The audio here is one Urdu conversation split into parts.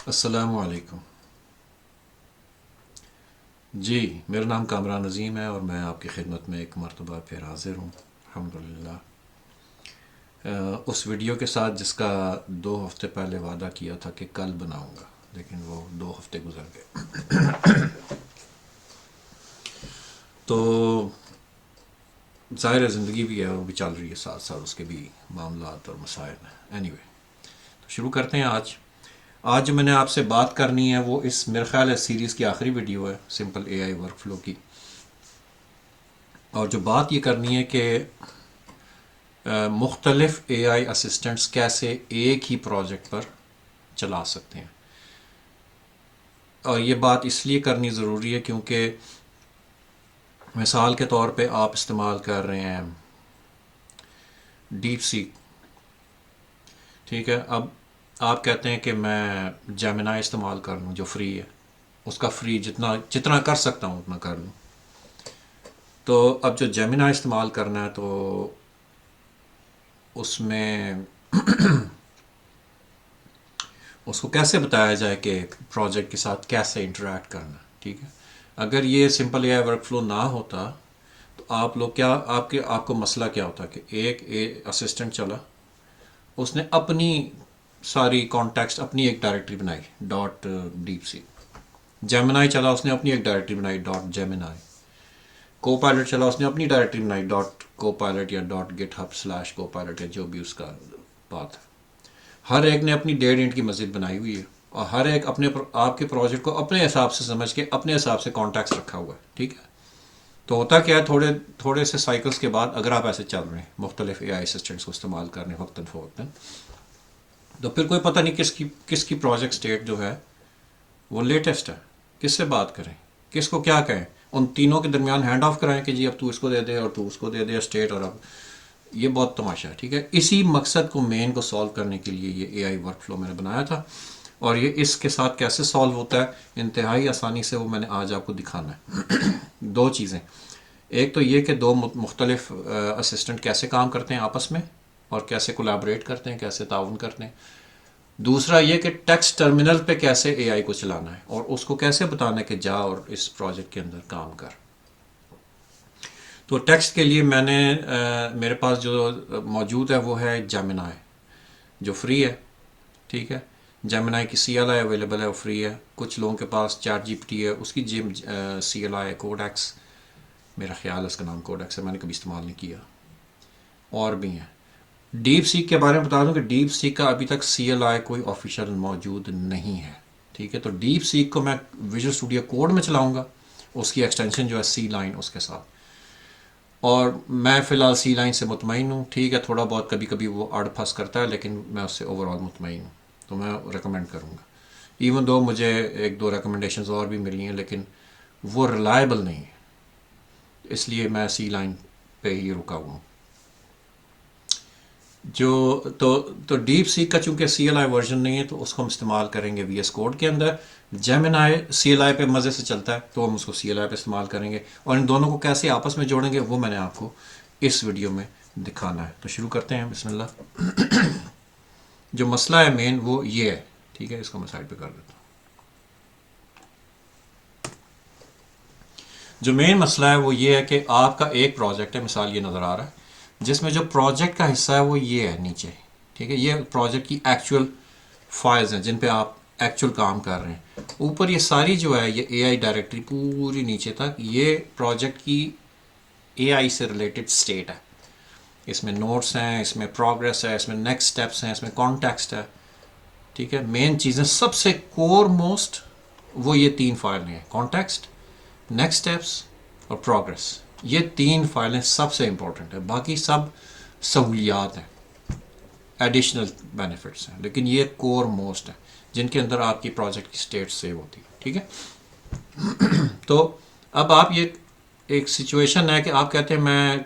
السلام علیکم جی، میرا نام کامران عظیم ہے اور میں آپ کی خدمت میں ایک مرتبہ پھر حاضر ہوں الحمدللہ۔ اس ویڈیو کے ساتھ جس کا 2 ہفتے پہلے وعدہ کیا تھا کہ کل بناؤں گا، لیکن وہ 2 ہفتے گزر گئے۔ تو ظاہر زندگی بھی ہے، وہ بھی چل رہی ہے، ساتھ ساتھ اس کے بھی معاملات اور مسائل ہیں۔ اینی وے، تو شروع کرتے ہیں۔ آج جو میں نے آپ سے بات کرنی ہے وہ اس میرے خیال ہے سیریز کی آخری ویڈیو ہے، simple a I work flu کی۔ اور جو بات یہ کرنی ہے کہ مختلف اے آئی اسسٹنٹس کیسے ایک ہی پروجیکٹ پر چلا سکتے ہیں۔ اور یہ بات اس لیے کرنی ضروری ہے کیونکہ مثال کے طور پہ آپ استعمال کر رہے ہیں ڈیپ سیک، ٹھیک ہے۔ اب آپ کہتے ہیں کہ میں جیمنائی استعمال کر لوں جو فری ہے، اس کا فری جتنا کر سکتا ہوں اتنا کر لوں۔ تو اب جو جیمنائی استعمال کرنا ہے تو اس میں اس کو کیسے بتایا جائے کہ ایک پروجیکٹ کے ساتھ کیسے انٹریکٹ کرنا، ٹھیک ہے۔ اگر یہ simple a I work flu نہ ہوتا تو آپ لوگ کیا، آپ کو مسئلہ کیا ہوتا کہ ایک اسسٹنٹ چلا، اس نے اپنی ساری کانٹیکسٹ اپنی ایک ڈائریکٹری بنائی ڈاٹ ڈیپ سی، جیمنائی چلا اس نے اپنی ایک ڈائریکٹری بنائی ڈاٹ جیمنائی، کو پائلٹ چلا اس نے اپنی ڈائریکٹری بنائی ڈاٹ کو پائلٹ یا ڈاٹ گٹ ہب سلیش کو پائلٹ یا جو بھی اس کا بات ہے۔ ہر ایک نے اپنی ڈیڑھ انٹ کی مسجد بنائی ہوئی ہے اور ہر ایک اپنے آپ کے پروجیکٹ کو اپنے حساب سے سمجھ کے اپنے حساب سے کانٹیکٹس رکھا ہوا ہے، ٹھیک ہے۔ تو ہوتا کیا ہے، تھوڑے سے سائیکلز کے بعد اگر آپ ایسے چل رہے ہیں مختلف اے آئی اسسٹنٹس کو استعمال کرنے وقتاً فوقتاً، تو پھر کوئی پتہ نہیں کس کی پروجیکٹ سٹیٹ جو ہے وہ لیٹسٹ ہے، کس سے بات کریں، کس کو کیا کہیں، ان تینوں کے درمیان ہینڈ آف کرائیں کہ جی اب تو اس کو دے دے اور تو اس کو دے دے اسٹیٹ، اور اب یہ بہت تماشا ہے، ٹھیک ہے۔ اسی مقصد کو مین کو سالو کرنے کے لیے یہ اے آئی ورک فلو میں نے بنایا تھا، اور یہ اس کے ساتھ کیسے سالو ہوتا ہے انتہائی آسانی سے، وہ میں نے آج آپ کو دکھانا ہے۔ دو چیزیں، ایک تو یہ کہ دو مختلف اسسٹنٹ کیسے کام کرتے ہیں آپس میں اور کیسے کولیبریٹ کرتے ہیں، کیسے تعاون کرتے ہیں۔ دوسرا یہ کہ ٹیکسٹ ٹرمینل پہ کیسے اے آئی کو چلانا ہے اور اس کو کیسے بتانا ہے کہ جا اور اس پروجیکٹ کے اندر کام کر۔ تو ٹیکسٹ کے لیے میں نے میرے پاس جو موجود ہے وہ ہے جیمنائی جو فری ہے، ٹھیک ہے۔ جیمنائی کی سی ایل آئی اویلیبل ہے، وہ فری ہے۔ کچھ لوگوں کے پاس چیٹ جی پی ٹی ہے، اس کی سی ایل آئی کوڈیکس، میرا خیال ہے اس کا نام کوڈیکس ہے، میں نے کبھی استعمال نہیں کیا، اور بھی ہیں۔ ڈیپ سیک کے بارے میں بتا دوں کہ ڈیپ سیک کا ابھی تک سی ایل آئی کوئی آفیشیل موجود نہیں ہے، ٹھیک ہے۔ تو ڈیپ سیک کو میں ویژول اسٹوڈیو کوڈ میں چلاؤں گا، اس کی ایکسٹینشن جو ہے سی لائن اس کے ساتھ، اور میں فی الحال سی لائن سے مطمئن ہوں، ٹھیک ہے۔ تھوڑا بہت کبھی کبھی وہ اڑ پھنس کرتا ہے لیکن میں اس سے اوور آل مطمئن ہوں، تو میں ریکمینڈ کروں گا۔ ایون دو مجھے ایک دو ریکمنڈیشنز اور بھی ملی ہیں لیکن وہ ریلائبل نہیں ہے، اس لیے میں سی لائن پہ ہی رکا ہوا ہوں۔ تو ڈیپ سیک کا چونکہ سی ایل آئی ورژن نہیں ہے تو اس کو ہم استعمال کریں گے وی ایس کوڈ کے اندر۔ جیمنائی سی ایل آئی پہ مزے سے چلتا ہے تو ہم اس کو سی ایل آئی پہ استعمال کریں گے، اور ان دونوں کو کیسے آپس میں جوڑیں گے وہ میں نے آپ کو اس ویڈیو میں دکھانا ہے۔ تو شروع کرتے ہیں، بسم اللہ۔ جو مسئلہ ہے مین وہ یہ ہے، ٹھیک ہے، اس کو میں سائڈ پہ کر دیتا ہوں۔ جو مین مسئلہ ہے وہ یہ ہے کہ آپ کا ایک پروجیکٹ ہے، مثال یہ نظر آ رہا ہے، جس میں جو پروجیکٹ کا حصہ ہے وہ یہ ہے نیچے، ٹھیک ہے۔ یہ پروجیکٹ کی ایکچوئل فائلز ہیں جن پہ آپ ایکچوئل کام کر رہے ہیں۔ اوپر یہ ساری جو ہے یہ اے آئی ڈائریکٹری پوری نیچے تک یہ پروجیکٹ کی اے آئی سے ریلیٹڈ سٹیٹ ہے۔ اس میں نوٹس ہیں، اس میں پروگریس ہے، اس میں نیکسٹ سٹیپس ہیں، اس میں کانٹیکسٹ ہے، ٹھیک ہے۔ مین چیزیں سب سے کور موسٹ وہ یہ تین فائلیں ہیں، کانٹیکسٹ، نیکسٹ سٹیپس اور پروگریس۔ یہ تین فائلیں سب سے امپورٹنٹ ہیں، باقی سب سہولیات ہیں، ایڈیشنل بینیفٹس ہیں، لیکن یہ کور موسٹ ہے جن کے اندر آپ کی پروجیکٹ کی سٹیٹ سیو ہوتی ہے، ٹھیک ہے۔ تو اب آپ یہ ایک سچویشن ہے کہ آپ کہتے ہیں میں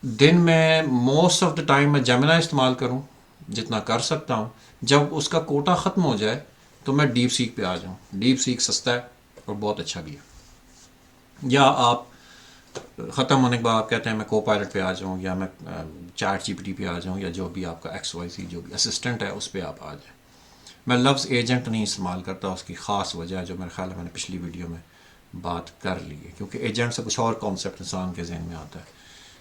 دن میں موسٹ آف دا ٹائم میں جیمنائی استعمال کروں جتنا کر سکتا ہوں، جب اس کا کوٹا ختم ہو جائے تو میں ڈیپ سیک پہ آ جاؤں۔ ڈیپ سیک سستا ہے اور بہت اچھا بھی ہے۔ یا آپ ختم ہونے کے بعد آپ کہتے ہیں میں کو پائلٹ پہ آ جاؤں، یا میں چیٹ جی پی ٹی پہ آ جاؤں، یا جو بھی آپ کا ایکس وائی سی جو بھی اسسٹنٹ ہے اس پہ آپ آ جائیں۔ میں لفظ ایجنٹ نہیں استعمال کرتا، اس کی خاص وجہ ہے جو میرے خیال ہے میں نے پچھلی ویڈیو میں بات کر لی ہے، کیونکہ ایجنٹ سے کچھ اور کانسیپٹ انسان کے ذہن میں آتا ہے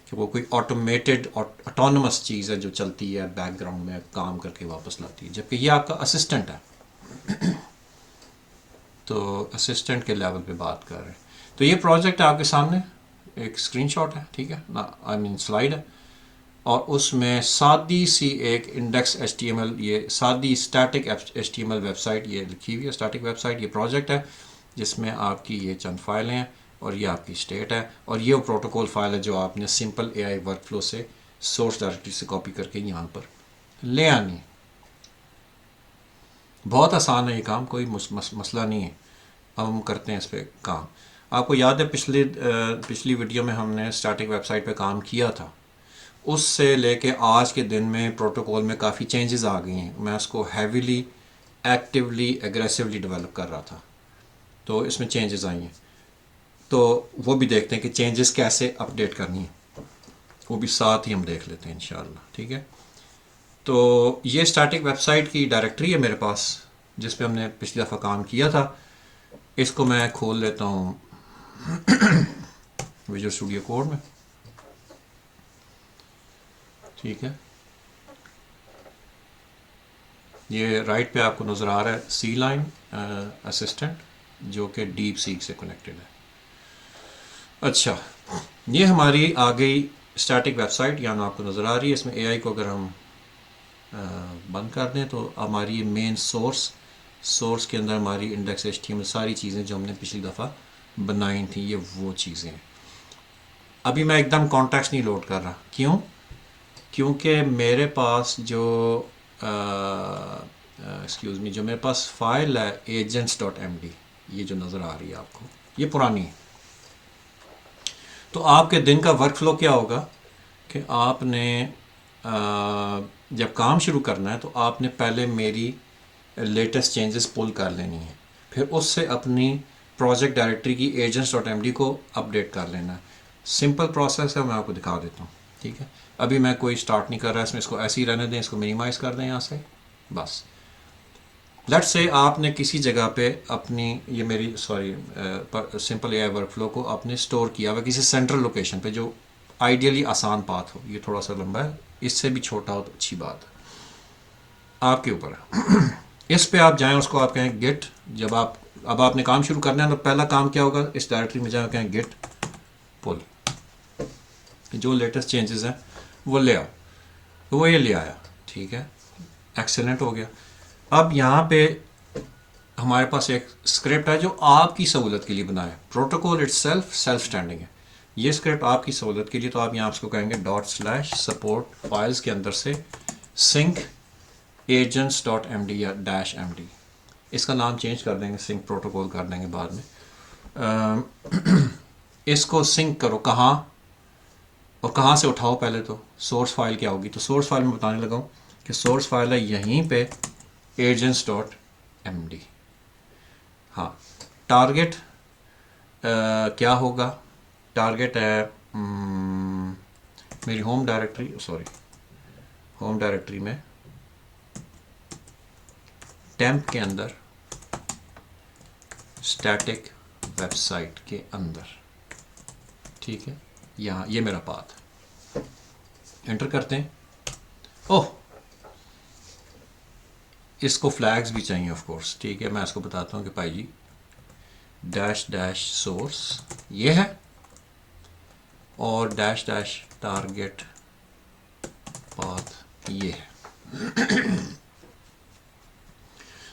کہ وہ کوئی آٹومیٹڈ اٹونومس چیز ہے جو چلتی ہے بیک گراؤنڈ میں کام کر کے واپس لاتی ہے، جبکہ یہ آپ کا اسسٹنٹ ہے. تو اسسٹنٹ کے لیول پہ بات کر رہے ہیں. تو یہ پروجیکٹ آپ کے سامنے ایک اسکرین شاٹ ہے، ٹھیک ہے، آئی مین سلائڈ ہے، اور اس میں سادی سی ایک index H T M L, یہ سادی static H T M L website یہ لکھی ہوئی ہے، اسٹیٹک ویب سائٹ. یہ پروجیکٹ ہے جس میں آپ کی یہ چند فائلیں ہیں اور یہ آپ کی اسٹیٹ ہے، اور یہ وہ پروٹوکول فائل ہے جو آپ نے simple a I work flu سے سورس ڈائریکٹری سے کاپی کر کے یہاں پر لے آنی ہے. بہت آسان ہے یہ کام، کوئی مسئلہ نہیں ہے. اب ہم کرتے ہیں اس پہ کام. آپ کو یاد ہے پچھلی ویڈیو میں ہم نے اسٹیٹک ویب سائٹ پہ کام کیا تھا، اس سے لے کے آج کے دن میں پروٹوکول میں کافی چینجز آ گئی ہیں. میں اس کو ہیویلی ایکٹیولی ایگریسولی ڈیولپ کر رہا تھا، تو اس میں چینجز آئی ہیں، تو وہ بھی دیکھتے ہیں کہ چینجز کیسے اپڈیٹ کرنی ہے، وہ بھی ساتھ ہی ہم دیکھ لیتے ہیں انشاءاللہ. ٹھیک ہے، تو یہ اسٹیٹک ویب سائٹ کی ڈائریکٹری ہے میرے پاس جس پہ ہم نے پچھلی دفعہ کام کیا تھا. اس کو میں کھول لیتا ہوں ویژول اسٹوڈیو کوڈ میں. ٹھیک ہے، یہ رائٹ پہ آپ کو نظر آ رہا ہے سی لائن اسسٹنٹ جو کہ ڈیپ سیک سے کنیکٹڈ ہے. اچھا، یہ ہماری آ گئی اسٹیٹک ویب سائٹ، یہاں آپ کو نظر آ رہی ہے. اس میں اے آئی کو اگر ہم بند کر دیں تو ہماری مین سورس کے اندر ہماری انڈیکس ایچ ٹی ایم ساری چیزیں جو ہم نے پچھلی دفعہ بنائی تھیں یہ وہ چیزیں ہیں. ابھی میں ایک دم کانٹیکس نہیں لوڈ کر رہا. کیوں؟ کیونکہ میرے پاس جو ایکسکیوز می جو میرے پاس فائل ہے agents.md، یہ جو نظر آ رہی ہے آپ کو، یہ پرانی ہے. تو آپ کے دن کا ورک فلو کیا ہوگا کہ آپ نے جب کام شروع کرنا ہے تو آپ نے پہلے میری لیٹسٹ چینجز پل کر لینی ہے، پھر اس سے اپنی پروجیکٹ ڈائریکٹری کی agents.md کو اپڈیٹ کر لینا ہے. سمپل پروسیس ہے، میں آپ کو دکھا دیتا ہوں. ٹھیک ہے، ابھی میں کوئی سٹارٹ نہیں کر رہا اس میں، اس کو ایسے ہی رہنے دیں، اس کو منیمائز کر دیں یہاں سے بس. لیٹ سے آپ نے کسی جگہ پہ اپنی یہ میری simple a I work flu کو آپ نے اسٹور کیا ہوا کسی سینٹرل لوکیشن پہ جو آئیڈیلی آسان پاتھ ہو. یہ تھوڑا سا لمبا ہے، اس سے بھی چھوٹا ہو تو اچھی بات ہے، آپ کے اوپر ہے. اس پہ آپ جائیں، اس کو آپ کہیں گٹ. جب اب آپ نے کام شروع کرنا ہے تو پہلا کام کیا ہوگا، اس ڈائریکٹری میں جائیں کہیں گٹ پل، جو لیٹسٹ چینجز ہیں وہ لے آؤ. تو وہ یہ لے آیا. ٹھیک ہے، ایکسیلنٹ ہو گیا. اب یہاں پہ ہمارے پاس ایک اسکرپٹ ہے جو آپ کی سہولت کے لیے بنا ہے. پروٹوکول اٹ سیلف اسٹینڈنگ ہے. یہ اسکرپٹ آپ کی سہولت کے لیے، تو آپ یہاں اس کو کہیں گے ./support فائلز کے اندر سے sync agents.md یا -md. اس کا نام چینج کر دیں گے، sync پروٹوکول کر دیں گے بعد میں. اس کو سنک کرو کہاں اور کہاں سے اٹھاؤ. پہلے تو سورس فائل کیا ہوگی، تو سورس فائل میں بتانے لگا ہوں کہ سورس فائل ہے یہیں پہ agents.md. ہاں، ٹارگٹ کیا ہوگا؟ ٹارگٹ ہے میری ہوم ڈائریکٹری میں ٹیمپ کے اندر اسٹیٹک ویب سائٹ کے اندر. ٹھیک ہے، یہاں یہ میرا پاتھ انٹر کرتے ہیں. اوہ، اس کو فلیگز بھی چاہیے آف کورس. ٹھیک ہے، میں اس کو بتاتا ہوں کہ بھائی جی --سورس یہ ہے اور --ٹارگٹ پاتھ یہ ہے.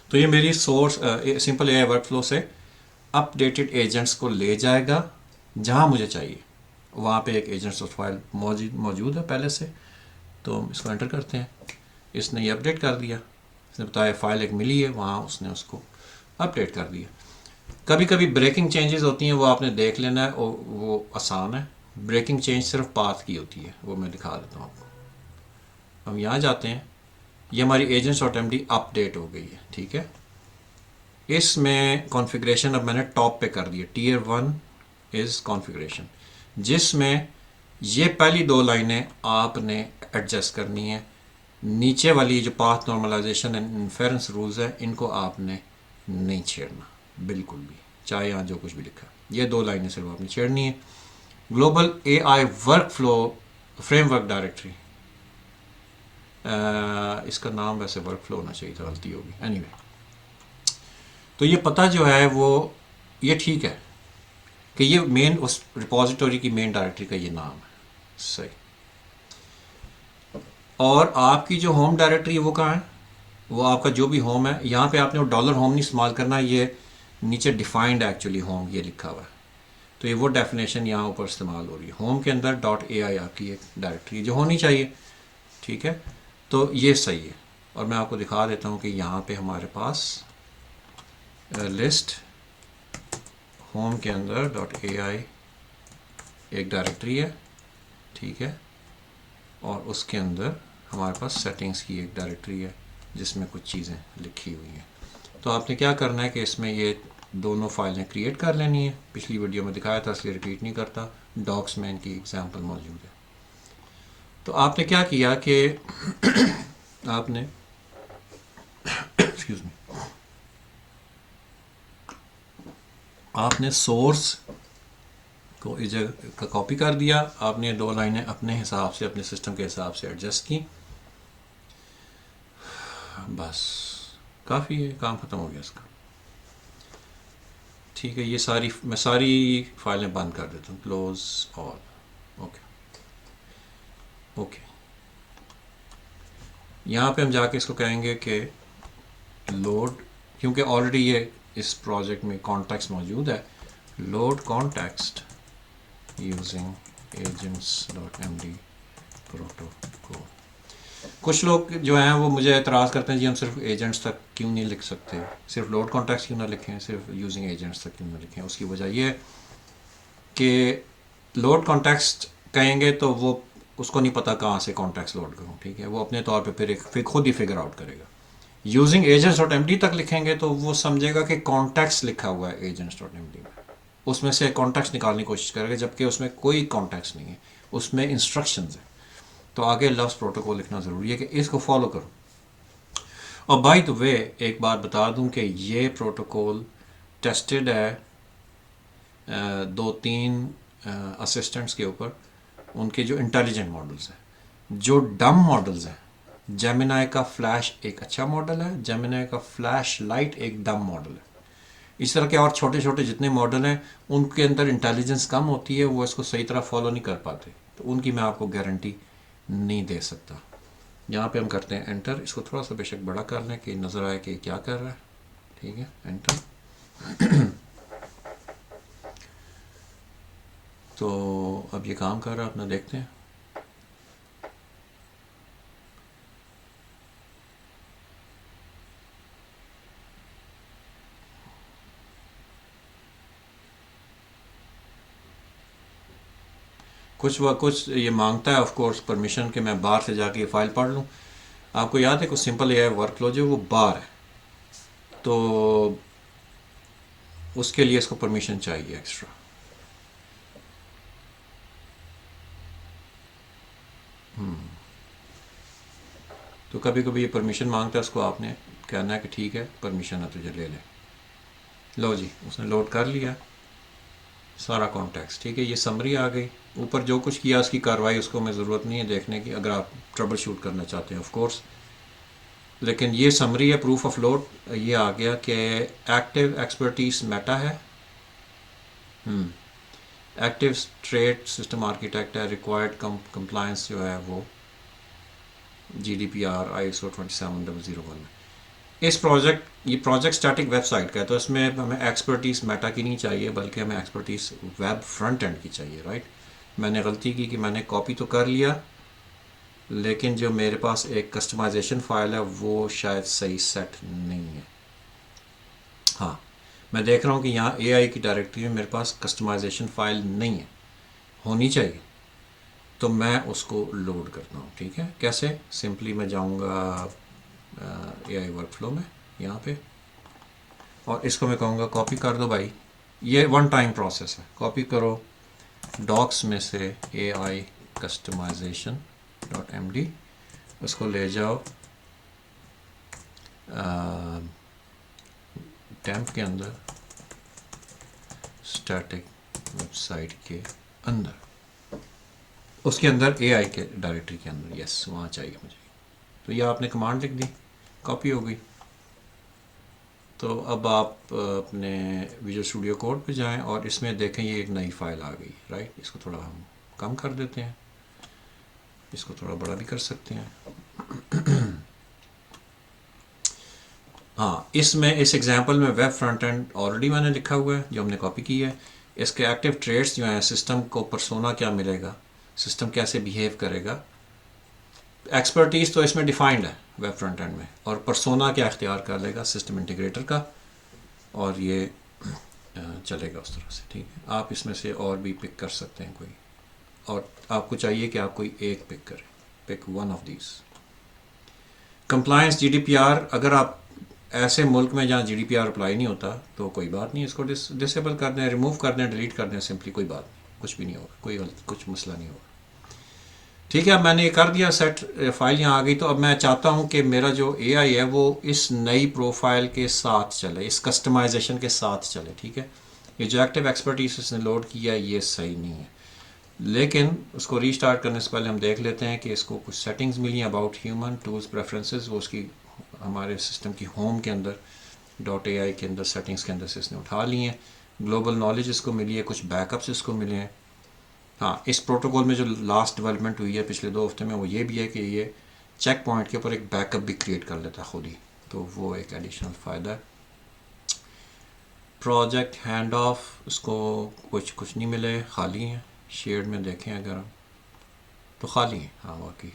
تو یہ میری source simple a I work flu سے اپ ڈیٹڈ ایجنٹس کو لے جائے گا جہاں مجھے چاہیے. وہاں پہ ایک ایجنٹس فائل موجود ہے پہلے سے، تو اس کو انٹر کرتے ہیں. اس نے یہ اپڈیٹ کر دیا، اس نے بتایا فائل ایک ملی ہے، وہاں اس نے اس کو اپڈیٹ کر دیا. کبھی کبھی بریکنگ چینجز ہوتی ہیں، وہ آپ نے دیکھ لینا ہے، اور وہ آسان ہے. بریکنگ چینج صرف پاتھ کی ہوتی ہے، وہ میں دکھا دیتا ہوں آپ کو. ہم یہاں جاتے ہیں، یہ ہماری agents.md اپڈیٹ ہو گئی ہے. ٹھیک ہے، اس میں کانفیگریشن اب میں نے ٹاپ پہ کر دیا. Tier 1 از کانفیگریشن، جس میں یہ پہلی 2 لائنیں آپ نے ایڈجسٹ کرنی ہیں. نیچے والی جو پاتھ نارملائزیشن اینڈ انفیرنس رولز ہیں ان کو آپ نے نہیں چھیڑنا بالکل بھی، چاہے یہاں جو کچھ بھی لکھا ہے، یہ 2 لائنیں صرف آپ نے چھیڑنی ہے. Global A I workflow framework directory, اس کا نام ویسے ورک فلو ہونا چاہیے تھا، غلطی ہوگی. اینی وے، تو یہ پتہ جو ہے وہ یہ ٹھیک ہے کہ یہ مین اس ریپوزیٹوری کی مین ڈائریکٹری کا یہ نام ہے، صحیح. اور آپ کی جو ہوم ڈائریکٹری ہے وہ کہاں ہے؟ وہ آپ کا جو بھی ہوم ہے، یہاں پہ آپ نے وہ ڈالر ہوم نہیں استعمال کرنا، یہ نیچے ڈیفائنڈ ایکچولی ہوم یہ لکھا ہوا ہے، تو یہ وہ ڈیفینیشن یہاں اوپر استعمال ہو رہی ہے. ہوم کے اندر ڈاٹ اے آئی آپ کی ایک ڈائریکٹری جو ہونی چاہیے، ٹھیک ہے. تو یہ صحیح ہے. اور میں آپ کو دکھا دیتا ہوں کہ یہاں پہ ہمارے پاس لسٹ ہوم کے اندر ڈاٹ اے آئی ایک ڈائریکٹری ہے، ٹھیک ہے. اور اس کے اندر ہمارے پاس سیٹنگز کی ایک ڈائریکٹری ہے جس میں کچھ چیزیں لکھی ہوئی ہیں. تو آپ نے کیا کرنا ہے کہ اس میں یہ دونوں فائلیں کریٹ کر لینی ہے. پچھلی ویڈیو میں دکھایا تھا اس لیے ریپیٹ نہیں کرتا، ڈاکس میں ان کی ایگزامپل موجود ہے. تو آپ نے کیا کیا کہ آپ نے ایکسکیوز می، آپ نے سورس کو اس جگہ کا کاپی کر دیا، آپ نے 2 لائنیں اپنے حساب سے اپنے سسٹم کے حساب سے ایڈجسٹ کی، بس کافی ہے، کام ختم ہو گیا اس کا. ٹھیک ہے، یہ میں ساری فائلیں بند کر دیتا ہوں، کلوز آل. Okay okay. یہاں پہ ہم جا کے اس کو کہیں گے کہ لوڈ، کیونکہ آلریڈی یہ اس پروجیکٹ میں کانٹیکسٹ موجود ہے، load context using agents dot M D protocol. کچھ لوگ جو ہیں وہ مجھے اعتراض کرتے ہیں جی ہم صرف ایجنٹس تک کیوں نہیں لکھ سکتے، صرف لوڈ کانٹیکسٹ کیوں نہ لکھیں، صرف یوزنگ ایجنٹس تک کیوں نہ لکھیں. اس کی وجہ یہ ہے کہ لوڈ کانٹیکسٹ کہیں گے تو وہ اس کو نہیں پتا کہاں سے کانٹیکس لوڈ کروں، ٹھیک ہے، وہ اپنے طور پہ پھر خود ہی فگر آؤٹ کرے گا. Using agents dot M D تک لکھیں گے تو وہ سمجھے گا کہ کانٹیکس لکھا ہوا ہے ایجنٹس ڈاٹ ایم ڈی میں، اس میں سے کانٹیکس نکالنے کی کوشش کرے گا، جبکہ اس میں کوئی کانٹیکس نہیں ہے، اس میں انسٹرکشنز ہیں. تو آگے لفظ پروٹوکول لکھنا ضروری ہے کہ اس کو فالو کرو. اور بائی دا وے ایک بات بتا دوں کہ یہ پروٹوکول ٹیسٹڈ ہے 2-3 اسسٹنٹس کے اوپر، ان کے جو انٹیلیجنٹ ماڈلز ہیں. جو ڈم ماڈلز ہیں، جیمینائی کا فلیش ایک اچھا ماڈل ہے، جیمینائی کا فلیش لائٹ ایک ڈم ماڈل ہے. اس طرح کے اور چھوٹے چھوٹے جتنے ماڈل ہیں ان کے اندر انٹیلیجنس کم ہوتی ہے، وہ اس کو صحیح طرح فالو نہیں کر پاتے، تو ان کی میں آپ کو گارنٹی نہیں دے سکتا. یہاں پہ ہم کرتے ہیں انٹر، اس کو تھوڑا سا بے شک بڑا کر لیں کہ نظر آئے کہ کیا کر رہا ہے. ٹھیک ہے، انٹر. تو اب یہ کام کر رہا ہے، اپنا دیکھتے ہیں. کچھ یہ مانگتا ہے آف کورس پرمیشن کہ میں باہر سے جا کے یہ فائل پڑھ لوں. آپ کو یاد ہے کچھ simple a I work flu جو وہ باہر ہے، تو اس کے لیے اس کو پرمیشن چاہیے ایکسٹرا. تو کبھی کبھی یہ پرمیشن مانگتا ہے، اس کو آپ نے کہنا ہے کہ ٹھیک ہے پرمیشن ہے تجھے لے لے. لو جی، اس نے لوڈ کر لیا سارا کانٹیکس. ٹھیک ہے، یہ سمری آ گئی. اوپر جو کچھ کیا اس کی کاروائی اس کو ہمیں ضرورت نہیں ہے دیکھنے کی، اگر آپ ٹربل شوٹ کرنا چاہتے ہیں آف کورس. لیکن یہ سمری ہے پروف آف لوڈ. یہ آ گیا کہ ایکٹیو ایکسپرٹیز میٹا ہے، ایکٹیو اسٹریٹ سسٹم آرکیٹیکٹ ہے، ریکوائرڈ کمپلائنس جو ہے وہ G D P R ISO 27001 میں. اس یہ پروجیکٹ اسٹیٹک ویب سائٹ کا ہے، تو اس میں ہمیں ایکسپرٹیز میٹا کی نہیں چاہیے، بلکہ ہمیں ایکسپرٹیز ویب فرنٹ اینڈ کی چاہیے. رائٹ، میں نے غلطی کی کہ میں نے کاپی تو کر لیا، لیکن جو میرے پاس ایک کسٹمائزیشن فائل ہے وہ شاید صحیح سیٹ نہیں ہے. ہاں، میں دیکھ رہا ہوں کہ یہاں اے آئی کی ڈائریکٹری میں میرے پاس کسٹمائزیشن فائل نہیں ہے، ہونی چاہیے. تو میں اس کو لوڈ کرتا ہوں. ٹھیک ہے، کیسے؟ سمپلی میں جاؤں گا اے آئی ورک فلو میں یہاں پہ، اور اس کو میں کہوں گا کاپی کر دو بھائی. یہ ون ٹائم پروسیس ہے، کاپی کرو ڈاکس میں سے اے آئی کسٹمائزیشن ڈاٹ ایم ڈی اس کو لے جاؤ ٹیمپ کے اندر، اسٹیٹک ویب سائٹ کے اندر، اس کے اندر اے آئی کے ڈائریکٹری کے اندر، یس وہاں چاہیے مجھے. تو یہ آپ نے کمانڈ لکھ دی، کاپی ہو گئی. تو اب آپ اپنے ویژول اسٹوڈیو کوڈ پہ جائیں اور اس میں دیکھیں یہ ایک نئی فائل آ گئی، رائٹ. اس کو تھوڑا ہم کم کر دیتے ہیں، اس کو تھوڑا بڑا بھی کر سکتے ہیں. ہاں اس میں اس ایگزامپل میں ویب فرنٹ اینڈ آلریڈی میں نے لکھا ہوا ہے جو ہم نے کاپی کی ہے. اس کے ایکٹیو ٹریٹس جو ہیں، سسٹم کو پرسونا کیا ملے گا، سسٹم کیسے بیہیو کرے گا. ایکسپرٹیز تو اس میں ڈیفائنڈ ہے ویب فرنٹ اینڈ میں، اور پرسونا کیا اختیار کر لے گا سسٹم انٹیگریٹر کا، اور یہ چلے گا اس طرح سے. ٹھیک ہے، آپ اس میں سے اور بھی پک کر سکتے ہیں کوئی، اور آپ کو چاہیے کہ آپ کوئی ایک پک کریں، pick one of these. Compliance G D P R, اگر آپ ایسے ملک میں جہاں G D P R apply نہیں ہوتا تو کوئی بات نہیں، اس کو ڈسیبل کر دیں، ریموو کر دیں، ڈیلیٹ کر دیں سمپلی، کوئی بات نہیں، کچھ بھی نہیں ہوگا، کچھ مسئلہ نہیں ہوگا. ٹھیک ہے، اب میں نے یہ کر دیا سیٹ، فائل یہاں آ گئی. تو اب میں چاہتا ہوں کہ میرا جو اے آئی ہے وہ اس نئی پروفائل کے ساتھ چلے، اس کسٹمائزیشن کے ساتھ چلے. ٹھیک ہے، یہ جو ایکٹیو ایکسپرٹیز اس نے لوڈ کیا یہ صحیح نہیں ہے، لیکن اس کو ری اسٹارٹ کرنے سے پہلے ہم دیکھ لیتے ہیں کہ اس کو کچھ سیٹنگز ملی ہیں اباؤٹ ہیومن ٹولز پریفرنسز، وہ اس کی ہمارے سسٹم کی ہوم کے اندر ڈاٹ اے آئی کے اندر سیٹنگز کے اندر سے اس نے اٹھا لی ہیں. گلوبل نالج اس کو ملی ہے، کچھ بیک اپس اس کو ملے ہیں. ہاں اس پروٹوکول میں جو لاسٹ ڈیولپمنٹ ہوئی ہے پچھلے 2 ہفتے میں وہ یہ بھی ہے کہ یہ چیک پوائنٹ کے اوپر ایک بیک اپ بھی کریٹ کر لیتا ہے خود ہی، تو وہ ایک ایڈیشنل فائدہ ہے. پروجیکٹ ہینڈ آف اس کو کچھ نہیں ملے، خالی ہیں. شیئرڈ میں دیکھیں اگر ہم تو خالی ہیں، ہاں واقعی.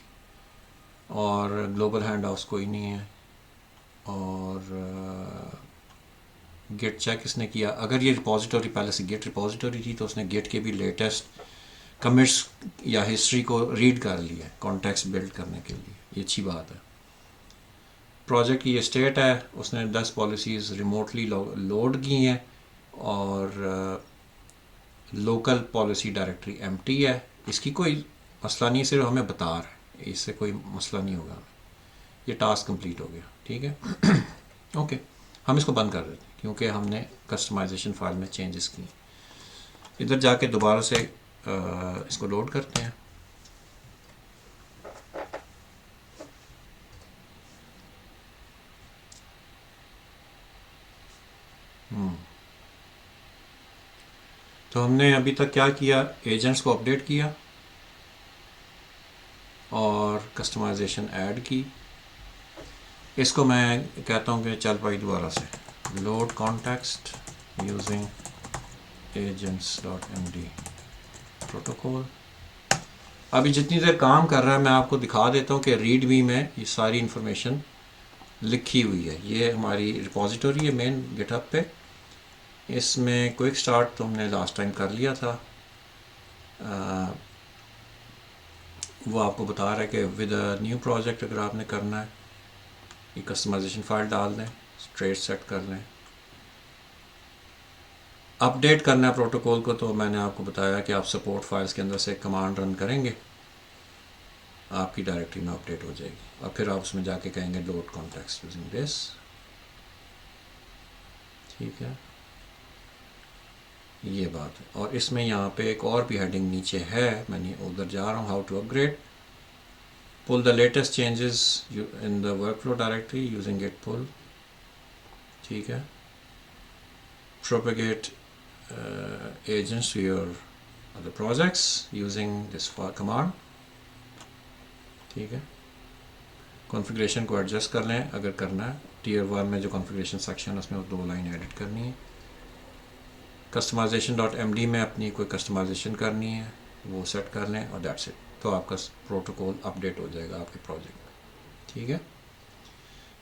اور گلوبل ہینڈ آفس کوئی نہیں ہے. اور گیٹ چیک اس نے کیا، اگر یہ ریپوزیٹوری پہلے سے گیٹ ریپوزیٹوری تھی تو اس نے گیٹ کے بھی لیٹسٹ کمٹس یا ہسٹری کو ریڈ کر لیا ہے کانٹیکس بلڈ کرنے کے لیے، یہ اچھی بات ہے. پروجیکٹ کی یہ اسٹیٹ ہے، اس نے 10 پالیسیز ریموٹلی لوڈ کی ہیں، اور local policy directory empty ہے. اس کی کوئی مسئلہ نہیں، صرف ہمیں بتا رہا ہے، اس سے کوئی مسئلہ نہیں ہوگا. یہ ٹاسک کمپلیٹ ہو گیا. ٹھیک ہے، اوکے ہم اس کو بند کر دیتے ہیں کیونکہ ہم نے کسٹمائزیشن فائل میں چینجز کی. ادھر جا کے دوبارہ سے اس کو لوڈ کرتے ہیں. تو ہم نے ابھی تک کیا کیا، ایجنٹس کو اپڈیٹ کیا اور کسٹمائزیشن ایڈ کی. اس کو میں کہتا ہوں کہ چل پائی دوبارہ سے load context using agents dot M D protocol. ابھی جتنی دیر کام کر رہا ہے میں آپ کو دکھا دیتا ہوں کہ ریڈ وی میں یہ ساری انفارمیشن لکھی ہوئی ہے. یہ ہماری ریپوزیٹوری ہے مین گٹ ہب پہ. اس میں کوئک سٹارٹ تو ہم نے لاسٹ ٹائم کر لیا تھا، وہ آپ کو بتا رہا ہے کہ ود اے نیو پروجیکٹ اگر آپ نے کرنا ہے یہ کسٹمائزیشن فائل ڈال دیں، اسٹریٹ سیٹ کر لیں. اپ ڈیٹ کرنا ہے پروٹوکول کو، تو میں نے آپ کو بتایا کہ آپ سپورٹ فائلز کے اندر سے ایک کمانڈ رن کریں گے، آپ کی ڈائریکٹری میں اپڈیٹ ہو جائے گی، اور پھر آپ اس میں جا کے کہیں گے لوڈ کانٹیکسٹ یوزنگ دس. ٹھیک ہے، یہ بات ہے. اور اس میں یہاں پہ ایک اور بھی ہیڈنگ نیچے ہے، میں ادھر جا رہا ہوں. How to upgrade, pull the latest changes in the workflow directory using git pull. ٹھیک ہے، propagate agents to your other projects using this command. ٹھیک ہے، کانفیگریشن کو ایڈجسٹ کر لیں اگر کرنا ہے. ٹیئر 1 میں جو کانفیگریشن سیکشن ہے اس میں 2 لائن ایڈٹ کرنی ہے. کسٹمائزیشن ڈاٹ ایم ڈی میں اپنی کوئی کسٹمائزیشن کرنی ہے وہ سیٹ کر لیں، اور دیٹس اٹ. تو آپ کا پروٹوکول اپڈیٹ ہو جائے گا آپ کے پروجیکٹ میں. ٹھیک ہے،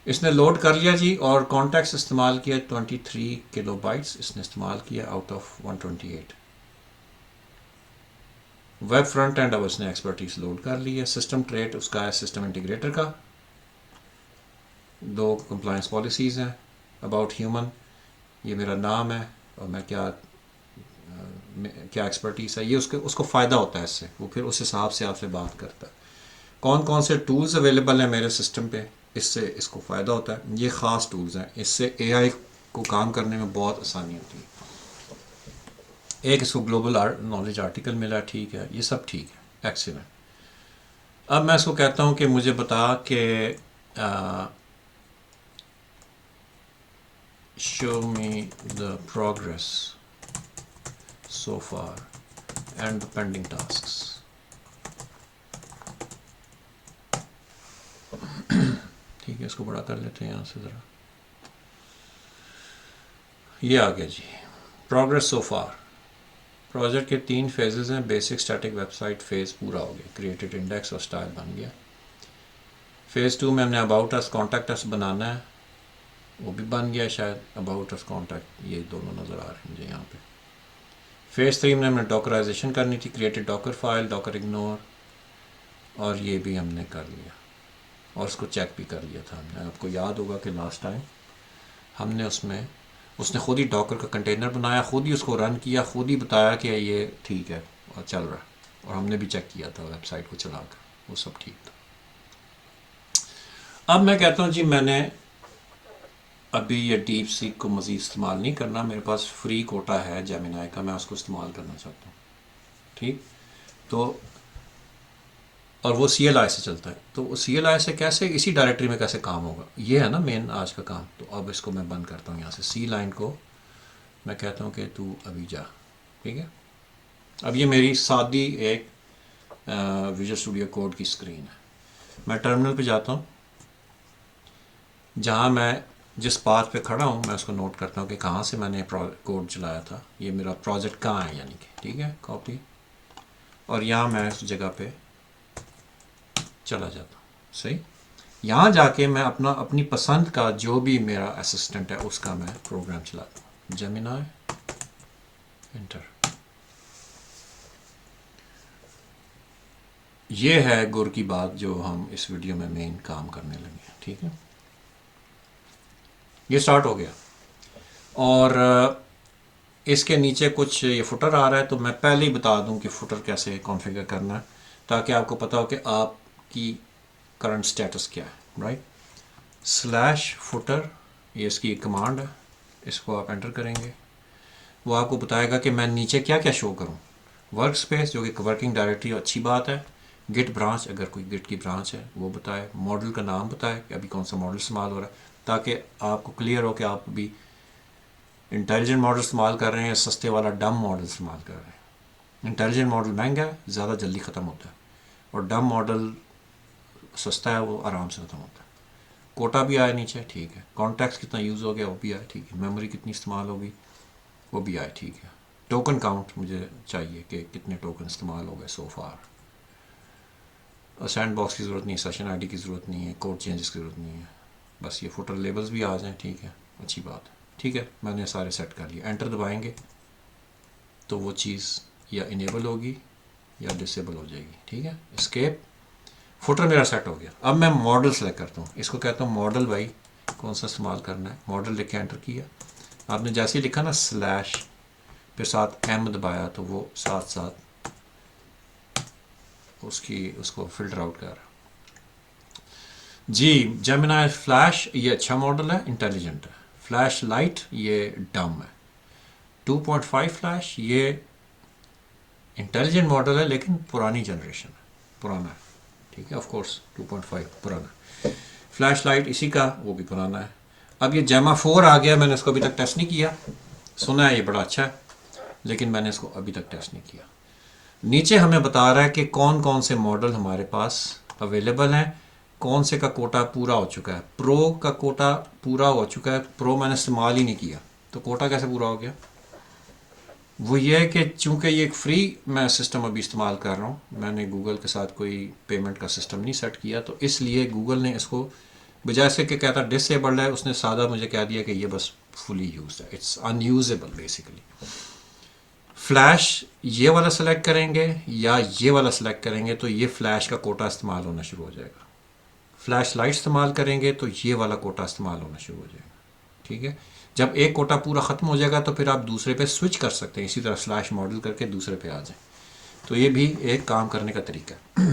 اس نے لوڈ کر لیا جی. اور کانٹیکس استعمال کیا 23 کلو بائٹس اس نے استعمال کیا out of 128. Web front end اب اس نے ایکسپرٹیز لوڈ کر لی ہے. سسٹم ٹریٹ اس کا ہے سسٹم انٹیگریٹر کا. 2 کمپلائنس پالیسیز ہیں. اباؤٹ ہیومن یہ میرا نام ہے اور میں کیا ایکسپرٹیز ہے، یہ اس کو فائدہ ہوتا ہے اس سے، وہ پھر اس حساب سے آپ سے بات کرتا ہے. کون کون سے ٹولز اویلیبل ہیں میرے سسٹم پہ، اس سے اس کو فائدہ ہوتا ہے. یہ خاص ٹولز ہیں، اس سے اے آئی کو کام کرنے میں بہت آسانی ہوتی ہے. ایک اس کو گلوبل نالج آرٹیکل ملا، ٹھیک ہے، یہ سب ٹھیک ہے، ایکسیلنٹ. اب میں اس کو کہتا ہوں کہ مجھے بتا کہ show me the progress so far and the pending tasks. ٹھیک ہے، اس کو بڑا کر لیتے ہیں یہاں سے ذرا. یہ آ گیا جی، پروگرس سو فار. پروجیکٹ کے 3 فیزز ہیں. Basic static website phase پورا ہو گیا، کریٹڈ انڈیکس اور اسٹائل بن گیا. فیز 2 میں ہم نے اباؤٹ اس کانٹیکٹ اس بنانا ہے، وہ بھی بن گیا شاید. اباؤٹ اس کانٹیکٹ یہ دونوں نظر آ رہے ہیں مجھے یہاں پہ. فیز 3 میں ہم نے ڈاکرائزیشن کرنی تھی، created Docker file, Docker ignore, اور یہ بھی ہم نے کر لیا، اور اس کو چیک بھی کر لیا تھا ہم نے. آپ کو یاد ہوگا کہ لاسٹ ٹائم ہم نے اس نے خود ہی ڈاکر کا کنٹینر بنایا، خود ہی اس کو رن کیا، خود ہی بتایا کہ یہ ٹھیک ہے اور چل رہا ہے، اور ہم نے بھی چیک کیا تھا ویب سائٹ کو چلا کر، وہ سب ٹھیک تھا. اب میں کہتا ہوں جی میں نے ابھی یہ ڈیپ سیک کو مزید استعمال نہیں کرنا، میرے پاس فری کوٹا ہے جیمینائی کا، میں اس کو استعمال کرنا چاہتا ہوں. ٹھیک، تو اور وہ سی ایل آئی سے چلتا ہے. تو سی ایل آئی سے کیسے، اسی ڈائریکٹری میں کیسے کام ہوگا، یہ ہے نا مین آج کا کام. تو اب اس کو میں بند کرتا ہوں یہاں سے. سی لائن کو میں کہتا ہوں کہ تو ابھی جا. ٹھیک ہے، اب یہ میری سادی ایک ویژول اسٹوڈیو کوڈ کی اسکرین ہے. میں ٹرمنل پہ جاتا ہوں، جہاں میں جس پاتھ پہ کھڑا ہوں میں اس کو نوٹ کرتا ہوں کہ کہاں سے میں نے کوڈ چلایا تھا، یہ میرا پروجیکٹ کہاں ہے یعنی کہ. ٹھیک ہے، کاپی، اور یہاں میں اس جگہ پہ چلا جاتا ہوں. صحیح، یہاں جا کے میں اپنی پسند کا جو بھی میرا اسسٹنٹ ہے اس کا میں پروگرام چلاتا ہوں. جیمینائی انٹر. یہ ہے گر کی بات جو ہم اس ویڈیو میں مین کام کرنے لگے ہیں. ٹھیک ہے، یہ سٹارٹ ہو گیا، اور اس کے نیچے کچھ یہ فوٹر آ رہا ہے. تو میں پہلے ہی بتا دوں کہ فوٹر کیسے کانفیگر کرنا ہے، تاکہ آپ کو پتا ہو کہ آپ کی کرنٹ سٹیٹس کیا ہے. رائٹ، سلیش فوٹر، یہ اس کی ایک کمانڈ ہے، اس کو آپ انٹر کریں گے. وہ آپ کو بتائے گا کہ میں نیچے کیا کیا شو کروں. ورک اسپیس جو کہ ورکنگ ڈائریکٹری، اچھی بات ہے. گٹ برانچ، اگر کوئی گٹ کی برانچ ہے وہ بتائے. ماڈل کا نام بتائے کہ ابھی کون سا ماڈل استعمال ہو رہا ہے، تاکہ آپ کو کلیئر ہو کہ آپ ابھی انٹیلیجنٹ ماڈل استعمال کر رہے ہیں یا سستے والا ڈم ماڈل استعمال کر رہے ہیں. انٹیلیجنٹ ماڈل مہنگا ہے، زیادہ جلدی ختم ہوتا ہے، اور ڈم ماڈل سستا ہے، وہ آرام سے ختم ہوتا ہے. کوٹا بھی آیا نیچے، ٹھیک ہے. کانٹیکس کتنا یوز ہو گیا وہ بھی آیا، ٹھیک ہے. میموری کتنی استعمال ہوگی وہ بھی آئے، ٹھیک ہے. ٹوکن کاؤنٹ مجھے چاہیے کہ کتنے ٹوکن استعمال ہو گئے سو فار. سینڈ باکس کی ضرورت نہیں ہے، سیشن آئی ڈی کی ضرورت نہیں ہے، کوڈ چینجز کی ضرورت نہیں ہے. بس یہ فوٹر لیبلز بھی آ جائیں، ٹھیک ہے، اچھی بات ہے. ٹھیک ہے، میں نے سارے سیٹ کر لیے. انٹر دبائیں گے تو وہ چیز یا انیبل ہوگی یا ڈسیبل ہو جائے گی. ٹھیک ہے، اسکیپ. فوٹر میرا سیٹ ہو گیا. اب میں ماڈل سلیکٹ کرتا ہوں، اس کو کہتا ہوں ماڈل. بھائی کون سا استعمال کرنا ہے، ماڈل لکھ کے انٹر کیا. آپ نے جیسے ہی لکھا نا سلیش پھر ساتھ ایم دبایا تو وہ ساتھ ساتھ اس کو فلٹر آؤٹ کر رہا. جی جیمینائی فلیش یہ اچھا ماڈل ہے، انٹیلیجنٹ ہے. فلیش لائٹ یہ ڈم ہے. 2.5 فلیش یہ انٹیلیجنٹ ماڈل ہے لیکن پرانی جنریشن ہے، پرانا ہے. ٹھیک ہے، آف کورس 2.5 پرانا. فلیش لائٹ اسی کا وہ بھی پرانا ہے. اب یہ جیما 4 آ گیا، میں نے اس کو ابھی تک ٹیسٹ نہیں کیا. سنا ہے یہ بڑا اچھا ہے لیکن میں نے اس کو ابھی تک ٹیسٹ نہیں کیا. نیچے ہمیں بتا رہا ہے کہ کون کون سے ماڈل ہمارے پاس اویلیبل ہیں، کون سے کا کوٹا پورا ہو چکا ہے. پرو کا کوٹا پورا ہو چکا ہے، پرو میں نے استعمال ہی نہیں کیا. تو کوٹا کیسے پورا ہو گیا؟ وہ یہ ہے کہ چونکہ یہ ایک فری میں سسٹم ابھی استعمال کر رہا ہوں، میں نے گوگل کے ساتھ کوئی پیمنٹ کا سسٹم نہیں سیٹ کیا، تو اس لیے گوگل نے اس کو بجائے سے کہ کہتا ڈسیبلڈ ہے، اس نے سادہ مجھے کہہ دیا کہ یہ بس فلی یوزڈ ہے، it's unusable basically. Flash یہ والا سلیکٹ کریں گے یا یہ والا سلیکٹ کریں گے تو یہ فلیش کا کوٹا استعمال ہونا شروع ہو جائے گا. فلیش لائٹ استعمال کریں گے تو یہ والا کوٹا استعمال ہونا شروع ہو جائے گا. ٹھیک ہے، جب ایک کوٹا پورا ختم ہو جائے گا تو پھر آپ دوسرے پہ سوئچ کر سکتے ہیں، اسی طرح سلیش ماڈل کر کے دوسرے پہ آ جائیں. تو یہ بھی ایک کام کرنے کا طریقہ ہے.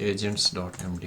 agents.md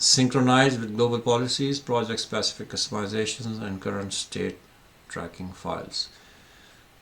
synchronized with global policies, project specific customizations and current state tracking files.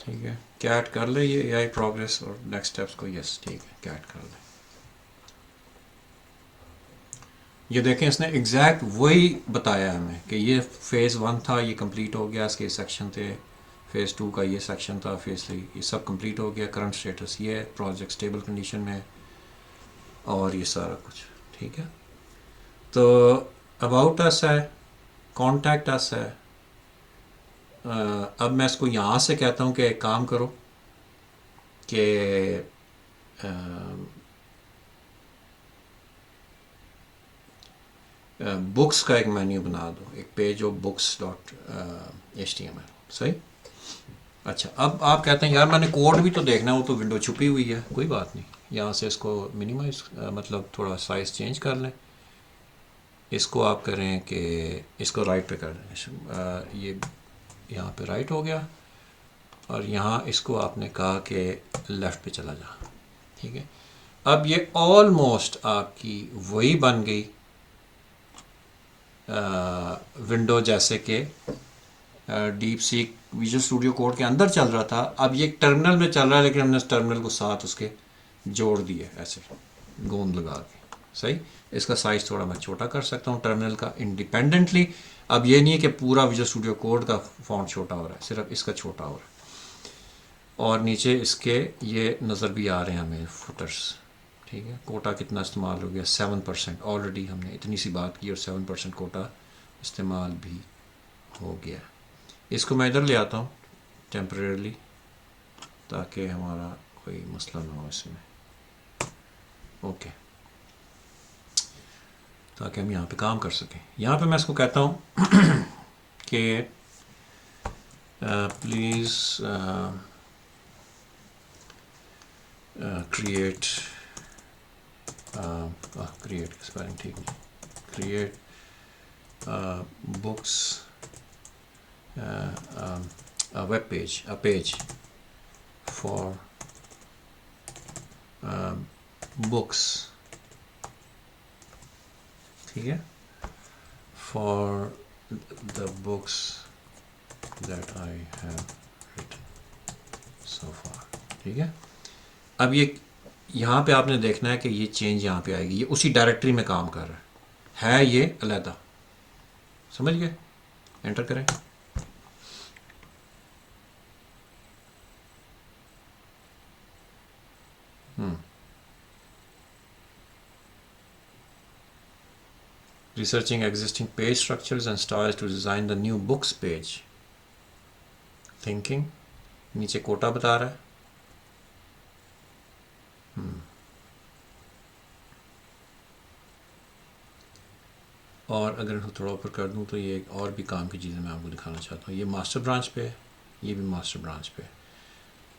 ٹھیک ہے، کیٹ کر لے یہ اے آئی پروگریس اور نیکسٹ اسٹیپس کو، یس ٹھیک ہے کیٹ کر لے. یہ دیکھیں اس نے ایگزیکٹ وہی بتایا ہمیں کہ یہ فیز 1 تھا، یہ کمپلیٹ ہو گیا، اس کے سیکشن تھے، فیز 2 کا یہ سیکشن تھا، فیز 3 یہ سب کمپلیٹ ہو گیا، کرنٹ اسٹیٹس یہ ہے، پروجیکٹ اسٹیبل کنڈیشن میں ہے، اور یہ سارا کچھ ٹھیک ہے. تو اباؤٹ اس ہے، کانٹیکٹ اس ہے. اب میں اس کو یہاں سے کہتا ہوں کہ ایک کام کرو کہ بکس کا ایک مینیو بنا دو، ایک page of books dot H T M L. صحیح. اچھا اب آپ کہتے ہیں یار میں نے کوڈ بھی تو دیکھنا ہے، وہ تو ونڈو چھپی ہوئی ہے. کوئی بات نہیں، یہاں سے اس کو منیمائز مطلب تھوڑا سائز چینج کر لیں. اس کو آپ کریں کہ اس کو رائٹ پہ کر دیں، یہ یہاں پہ رائٹ ہو گیا، اور یہاں اس کو آپ نے کہا کہ لیفٹ پہ چلا جا. ٹھیک ہے. اب یہ آلموسٹ آپ کی وہی بن گئی ونڈو جیسے کہ ڈیپ سیک ویژول اسٹوڈیو کوڈ کے اندر چل رہا تھا. اب یہ ٹرمینل میں چل رہا ہے، لیکن ہم نے اس ٹرمینل کو ساتھ اس کے جوڑ دیا ایسے گوند لگا کے. صحیح. اس کا سائز تھوڑا میں چھوٹا کر سکتا ہوں ٹرمینل کا انڈیپینڈنٹلی. اب یہ نہیں ہے کہ پورا ویژول اسٹوڈیو کوڈ کا فونٹ چھوٹا ہو رہا ہے، صرف اس کا چھوٹا ہو رہا ہے. اور نیچے اس کے یہ نظر بھی آ رہے ہیں ہمیں فوٹرس. ٹھیک ہے. کوٹا کتنا استعمال ہو گیا؟ 7%. آلریڈی ہم نے اتنی سی بات کی اور 7% کوٹا استعمال بھی ہو گیا. اس کو میں ادھر لے آتا ہوں ٹیمپریرلی تاکہ ہمارا کوئی مسئلہ نہ ہو اس میں. اوکے. تاکہ ہم یہاں پہ کام کر سکیں. یہاں پہ میں اس کو کہتا ہوں کہ پلیز کریٹ کریٹ اسپیلنگ ٹھیک نہیں، create books web page, page for books. ٹھیک ہے. For the books that I have written so for. ٹھیک ہے. اب یہ یہاں پہ آپ نے دیکھنا ہے کہ یہ چینج یہاں پہ آئے گی، یہ اسی ڈائریکٹری میں کام کر رہا ہے یہ علیحدہ. سمجھ گئے؟ انٹر کریں. Researching existing page structures and styles to design the new books page. Thinking. نیچے کوٹا بتا رہا ہے. اور اگر اس کو تھوڑا اوپر کر دوں تو یہ ایک اور بھی کام کی چیزیں میں آپ کو دکھانا چاہتا ہوں. یہ ماسٹر برانچ پہ ہے، یہ بھی ماسٹر برانچ پہ ہے.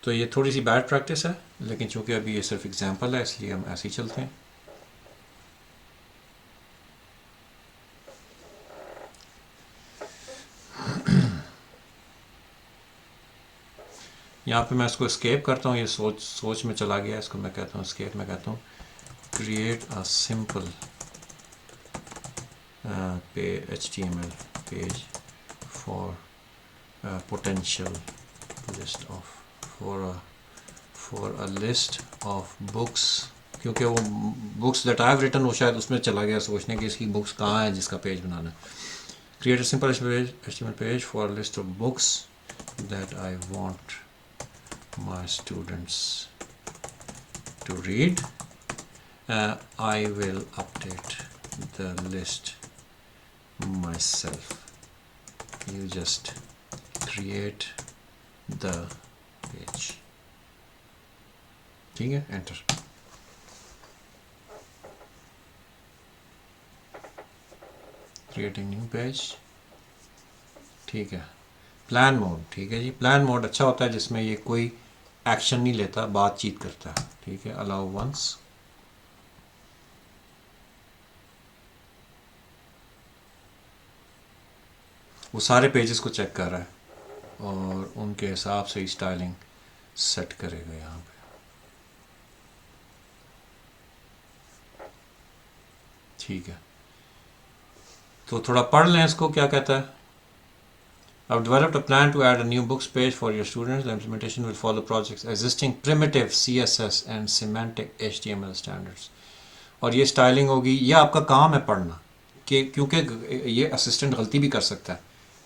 تو یہ تھوڑی سی بیڈ پریکٹس ہے، لیکن چونکہ ابھی یہ صرف اگزامپل ہے اس لیے ہم ایسے ہی چلتے ہیں. یہاں پہ میں اس کو اسکیپ کرتا ہوں، یہ سوچ میں چلا گیا. اس کو میں کہتا ہوں اسکیپ، میں کہتا ہوں create a simple HTML page for potential list of for a list of books. کیونکہ وہ books that I have written وہ شاید اس میں چلا گیا سوچنے کہ اس کی بکس کہاں ہے جس کا پیج بنانا ہے. Create a simple HTML page for list of books that I want my students to read. I will update the list myself. You just create the page. ٹھیک ہے. انٹر. creating new page. ٹھیک ہے. Plan mode. ٹھیک ہے جی. پلان موڈ اچھا ہوتا ہے جس میں یہ کوئی ایکشن نہیں لیتا، بات چیت کرتا ہے. ٹھیک ہے. الاؤ ونس. وہ سارے پیجز کو چیک کر رہا ہے اور ان کے حساب سے اسٹائلنگ سیٹ کرے گا یہاں پہ. ٹھیک ہے. تو تھوڑا پڑھ لیں اس کو کیا کہتا ہے. I've developed a plan to add a new books page for your students. The implementation will follow project's existing primitive CSS and semantic HTML standards. اور یہ اسٹائلنگ ہوگی. یہ آپ کا کام ہے پڑھنا کہ کیونکہ یہ اسسٹنٹ غلطی بھی کر سکتا ہے,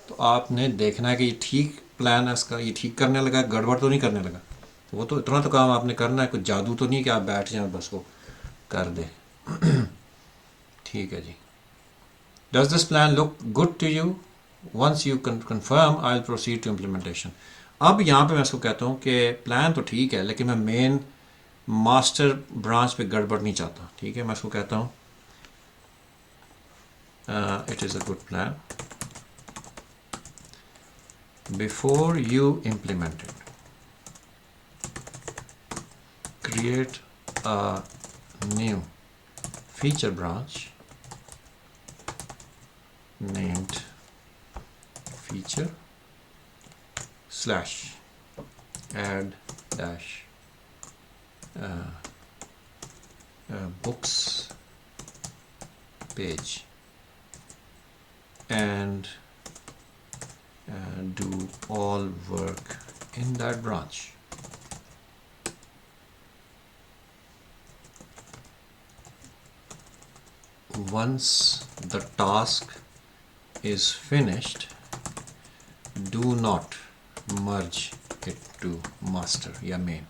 تو آپ نے دیکھنا ہے کہ یہ ٹھیک پلان ہے اس کا, یہ ٹھیک کرنے لگا, گڑبڑ تو نہیں کرنے لگا. وہ تو اتنا تو کام آپ نے کرنا ہے, کوئی جادو تو نہیں کہ آپ بیٹھ جائیں بس وہ کر دیں. ٹھیک ہے جی. Does this plan look good to you? Once you confirm I will proceed to implementation. اب یہاں پہ میں اس کو کہتا ہوں کہ پلان تو ٹھیک ہے لیکن میں مین ماسٹر برانچ پہ گڑبڑ نہیں چاہتا. ٹھیک ہے, میں اس کو کہتا ہوں it is a good plan before you implement it create a new feature branch named feature / add dash books page and do all work in that branch. Once the task is finished, do not merge it to master یا main.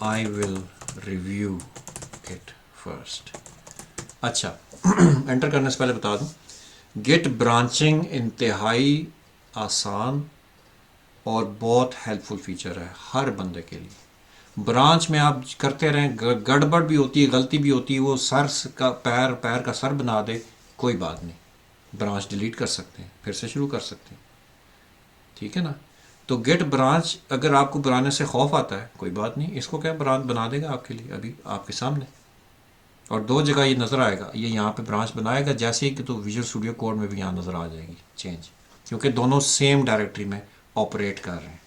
I will review it first. اچھا, انٹر کرنے سے پہلے بتا دوں, گٹ برانچنگ انتہائی آسان اور بہت ہیلپ فل فیچر ہے ہر بندے کے لیے. برانچ میں آپ کرتے رہیں, گڑبڑ بھی ہوتی ہے, غلطی بھی ہوتی ہے, وہ سر کا پیر کا سر بنا دے, کوئی بات نہیں, برانچ ڈیلیٹ کر سکتے ہیں, پھر سے شروع کر سکتے ہیں. ٹھیک ہے نا. تو گیٹ برانچ اگر آپ کو بنانے سے خوف آتا ہے کوئی بات نہیں, اس کو کیا برانچ بنا دے گا آپ کے لیے ابھی آپ کے سامنے. اور 2 جگہ یہ نظر آئے گا, یہ یہاں پہ برانچ بنائے گا جیسے ہی کہ تو ویژول اسٹوڈیو کوڈ میں بھی یہاں نظر آ جائے گی چینج, کیونکہ دونوں سیم ڈائریکٹری میں آپریٹ کر رہے ہیں.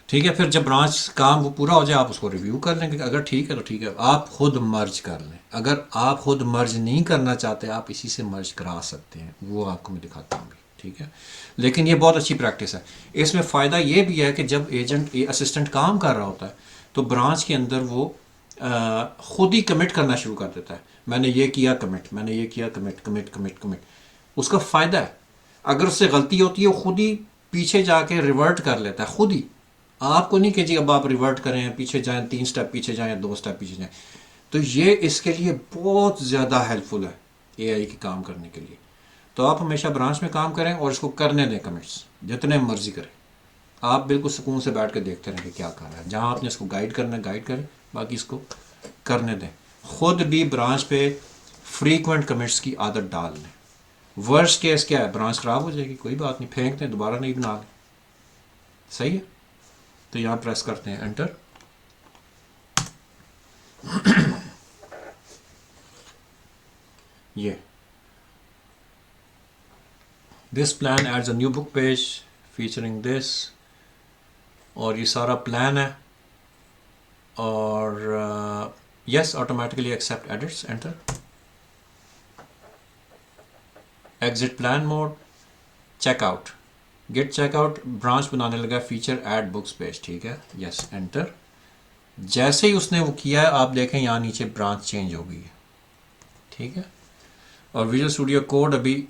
ٹھیک ہے, پھر جب برانچ کام وہ پورا ہو جائے آپ اس کو ریویو کر لیں گے, اگر ٹھیک ہے تو ٹھیک ہے, آپ خود مرج کر لیں. اگر آپ خود مرج نہیں کرنا چاہتے آپ اسی سے مرج کرا سکتے ہیں, وہ آپ کو میں دکھاتا ہوں بھی. ٹھیک ہے, لیکن یہ بہت اچھی پریکٹس ہے. اس میں فائدہ یہ بھی ہے کہ جب ایجنٹ اسسٹنٹ کام کر رہا ہوتا ہے تو برانچ کے اندر وہ خود ہی کمٹ کرنا شروع کر دیتا ہے. میں نے یہ کیا کمٹ, میں نے یہ کیا کمٹ, کمٹ کمٹ کمٹ. اس کا فائدہ ہے, اگر اس سے غلطی ہوتی ہے وہ خود ہی پیچھے جا کے ریورٹ کر لیتا ہے, خود ہی. آپ کو نہیں کہ جی اب آپ ریورٹ کریں, پیچھے جائیں, 3 سٹیپ پیچھے جائیں, 2 سٹیپ پیچھے جائیں. تو یہ اس کے لیے بہت زیادہ ہیلپ فل ہے اے آئی کے کام کرنے کے لیے. تو آپ ہمیشہ برانچ میں کام کریں اور اس کو کرنے دیں کمٹس جتنے مرضی کریں. آپ بالکل سکون سے بیٹھ کے دیکھتے رہیں کہ کیا کر رہا ہے. جہاں آپ نے اس کو گائیڈ کرنا ہے گائیڈ کریں, باقی اس کو کرنے دیں. خود بھی برانچ پہ فریکوینٹ کمٹس کی عادت ڈال لیں. ورسٹ کیس کیا ہے, برانچ خراب ہو جائے گی, کوئی بات نہیں, پھینک دیں, دوبارہ نہیں بنا لیں. صحیح ہے. تو یہاں پریس کرتے ہیں انٹر. یہ this plan adds a new book page featuring this, اور یہ سارا پلان ہے. اور yes automatically accept edits, enter. Exit plan mode, check out, git check out, branch بنانے لگا فیچر ایڈ بکس پیج. ٹھیک ہے, یس انٹر. جیسے ہی اس نے وہ کیا ہے آپ دیکھیں یہاں نیچے برانچ چینج ہو گئی ہے. ٹھیک ہے, اور ویژول اسٹوڈیو کوڈ ابھی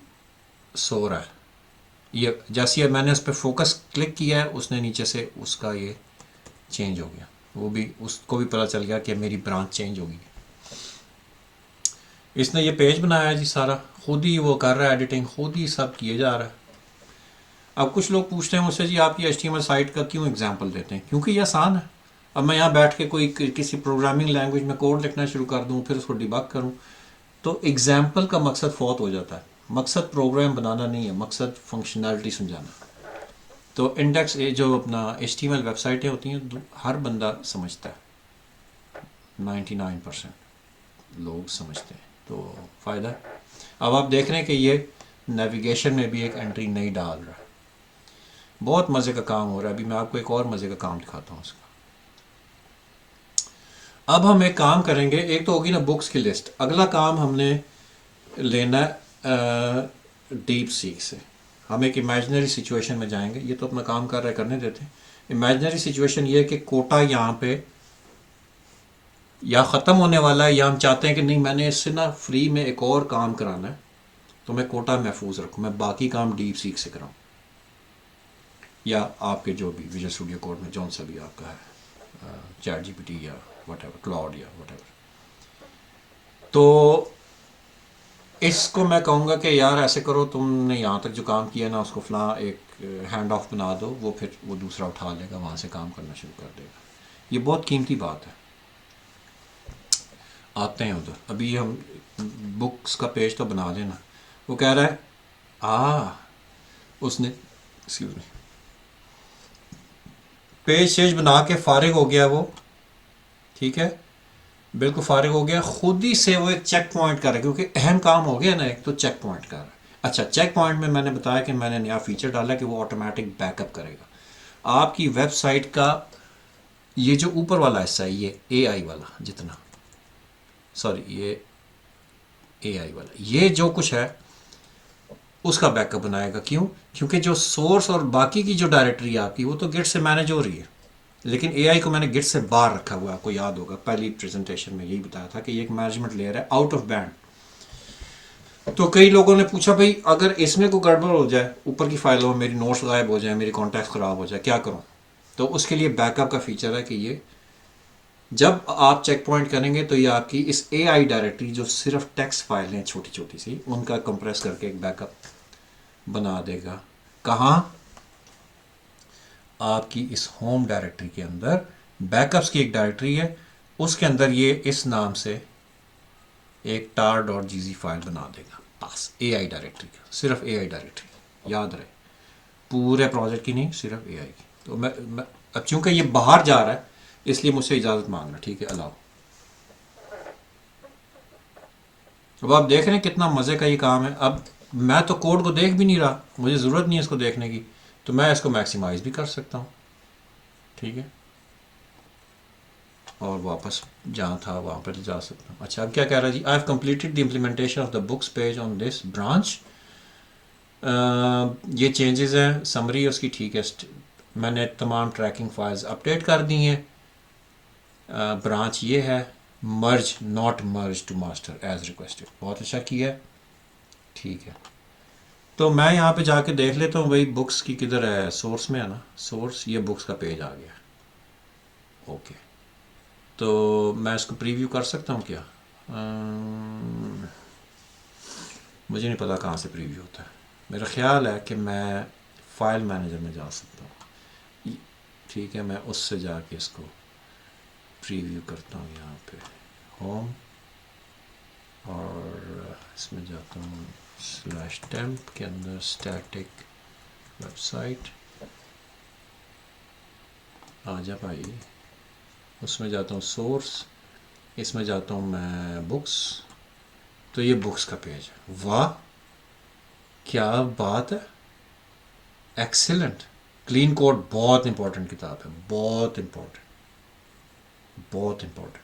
سو رہا ہے. یہ جیسے میں نے اس پہ فوکس کلک کیا ہے اس نے نیچے سے اس کا یہ چینج ہو گیا, وہ بھی اس کو بھی پتہ چل گیا کہ میری برانچ چینج ہو گئی ہے. اس نے یہ پیج بنایا ہے جی سارا, خود ہی وہ کر رہا ہے ایڈیٹنگ, خود ہی سب کیے جا رہا ہے. اب کچھ لوگ پوچھتے ہیں مجھ سے جی آپ یہ HTML سائٹ کا کیوں اگزامپل دیتے ہیں, کیونکہ یہ آسان ہے. اب میں یہاں بیٹھ کے کوئی کسی پروگرامنگ لینگویج میں کوڈ لکھنا شروع کر دوں, پھر اس کو ڈیبگ کروں, تو اگزامپل کا مقصد فوت ہو جاتا ہے. مقصد پروگرام بنانا نہیں ہے, مقصد فنکشنالٹی سمجھانا. تو انڈیکس جو اپنا HTML ویب سائٹیں ہوتی ہیں ہر بندہ سمجھتا ہے, 99% لوگ سمجھتے ہیں, تو فائدہ ہے. اب آپ دیکھ رہے ہیں کہ یہ نیویگیشن میں بھی ایک انٹری نہیں ڈال رہا ہے. بہت مزے کا کام ہو رہا ہے. ابھی میں آپ کو ایک اور مزے کا کام دکھاتا ہوں اس کا. اب ہم ایک کام کریں گے, ایک تو ہوگی نا بکس کی لسٹ. اگلا کام ہم نے لینا ڈیپ سیک سے. ہم ایک امیجنری سچویشن میں جائیں گے. یہ تو اپنا کام کر رہے کرنے دیتے ہیں. امیجنری سچویشن یہ ہے کہ کوٹا یہاں پہ یا ختم ہونے والا ہے یا ہم چاہتے ہیں کہ نہیں میں نے اس سے نا فری میں ایک اور کام کرانا ہے تو میں کوٹا محفوظ رکھوں, میں باقی کام ڈیپ سیک سے کراؤں, یا آپ کے جو بھی ویژن اسٹوڈیو کوڈ میں جون سا بھی آپ کا ہے, چیٹ جی پی ٹی یا وٹ ایور, کلاؤڈ یا وٹ ایور. تو اس کو میں کہوں گا کہ یار ایسے کرو, تم نے یہاں تک جو کام کیا نا اس کو فلاں ایک ہینڈ آف بنا دو, وہ پھر وہ دوسرا اٹھا لے گا, وہاں سے کام کرنا شروع کر دے گا. یہ بہت قیمتی بات ہے. آتے ہیں ادھر, ابھی ہم بکس کا پیج تو بنا لینا. وہ کہہ رہا ہے اس نے ایکسکیوز می پیج شیج بنا کے فارغ ہو گیا وہ, ٹھیک ہے, بالکل فارغ ہو گیا. خود ہی سے وہ ایک چیک پوائنٹ کر رہا ہے, کیونکہ اہم کام ہو گیا نا ایک, تو چیک پوائنٹ کر رہا ہے. اچھا, چیک پوائنٹ میں نے بتایا کہ میں نے نیا فیچر ڈالا کہ وہ آٹومیٹک بیک اپ کرے گا آپ کی ویب سائٹ کا. یہ جو اوپر والا حصہ ہے یہ اے آئی والا, جتنا سوری یہ اے آئی والا, یہ جو کچھ ہے اس کا بیک اپ بنائے گا. کیوں؟ کیونکہ جو سورس اور باقی کی جو ڈائریکٹری ہے آپ کی وہ تو گٹ سے مینیج ہو رہی ہے, لیکن اے آئی کو میں نے گٹ سے باہر رکھا ہوا ہے. آپ کو یاد ہوگا پہلی پریزنٹیشن میں یہی بتایا تھا کہ یہ ایک مینجمنٹ لیئر ہے آؤٹ آف بینڈ. تو کئی لوگوں نے پوچھا بھائی اگر اس میں کوئی گڑبڑ ہو جائے, اوپر کی فائلوں میں میری نوٹس غائب ہو جائیں, میری کانٹیکٹ خراب ہو جائے, کیا کروں؟ تو اس کے لیے بیک اپ کا فیچر ہے کہ یہ جب آپ چیک پوائنٹ کریں گے تو یہ آپ کی اس اے آئی ڈائریکٹری جو صرف ٹیکسٹ فائل ہیں چھوٹی چھوٹی سی, ان کا کمپریس کر کے ایک بیک اپ بنا دے گا. کہاں؟ آپ کی اس ہوم ڈائریکٹری کے اندر. بیک اپس کی ایک ڈائریکٹری ہے, اس کے اندر یہ اس نام سے ایک ٹار ڈاٹ جی زی فائل بنا دے گا. بس اے آئی ڈائریکٹری کا, صرف اے آئی ڈائریکٹری, یاد رہے, پورے پروجیکٹ کی نہیں, صرف اے آئی کی. تو میں اب چونکہ یہ باہر جا رہا ہے اس لیے مجھ سے اجازت مانگنا, ٹھیک ہے, الاؤ. اب آپ دیکھ رہے ہیں کتنا مزے کا یہ کام ہے. اب میں تو کوڈ کو دیکھ بھی نہیں رہا, مجھے ضرورت نہیں ہے اس کو دیکھنے کی, تو میں اس کو میکسیمائز بھی کر سکتا ہوں, ٹھیک ہے, اور واپس جہاں تھا وہاں پر جا سکتا ہوں. اچھا اب کیا کہہ رہا ہے جی, I have completed the implementation of the books page on this branch. یہ چینجز ہیں, سمری اس کی ٹھیک ہے, میں نے تمام ٹریکنگ فائلز اپڈیٹ کر دی ہیں. برانچ یہ ہے, merge not merge to master as requested, بہت اچھا کیا ہے, ٹھیک ہے. تو میں یہاں پہ جا کے دیکھ لیتا ہوں بھائی بکس کی کدھر ہے, سورس میں ہے نا, سورس, یہ بکس کا پیج آ گیا, اوکے. تو میں اس کو پریویو کر سکتا ہوں کیا؟ مجھے نہیں پتا کہاں سے پریویو ہوتا ہے. میرا خیال ہے کہ میں فائل مینیجر میں جا سکتا ہوں, ٹھیک ہے, میں اس سے جا کے اس کو پریویو کرتا ہوں. یہاں پہ ہوم, اور اس میں جاتا ہوں /temp کے اندر اسٹیٹک ویب سائٹ, آ جا بھائی, اس میں جاتا ہوں سورس, اس میں جاتا ہوں میں بکس. تو یہ بکس کا پیج ہے. واہ کیا بات ہے, ایکسیلنٹ. کلین کوڈ بہت امپورٹنٹ کتاب ہے, بہت امپورٹنٹ, بہت امپورٹنٹ.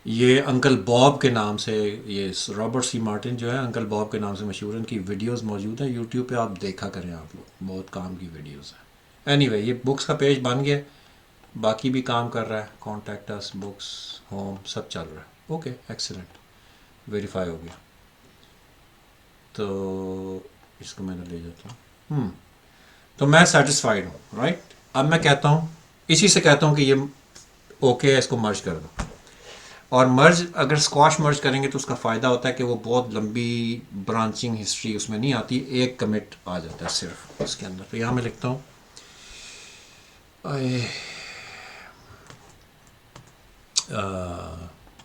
یہ انکل باب کے نام سے, یہ رابرٹ سی مارٹن جو ہے انکل باب کے نام سے مشہور ہیں, ان کی ویڈیوز موجود ہیں یوٹیوب پہ, آپ دیکھا کریں آپ لوگ, بہت کام کی ویڈیوز ہیں. اینی وے, یہ بکس کا پیج بن گیا, باقی بھی کام کر رہا ہے, کانٹیکٹ اس, بکس, ہوم, سب چل رہا ہے. اوکے ایکسیلنٹ, ویریفائی ہو گیا. تو اس کو میں نے لے جاتا ہوں. تو میں سیٹسفائیڈ ہوں, رائٹ. اب میں کہتا ہوں, اسی سے کہتا ہوں کہ یہ اوکے ہے, اس کو مرج کر دو. اور مرج اگر اسکواش مرج کریں گے تو اس کا فائدہ ہوتا ہے کہ وہ بہت لمبی برانچنگ ہسٹری اس میں نہیں آتی, ایک کمٹ آ جاتا ہے صرف اس کے اندر. تو یہاں میں لکھتا ہوں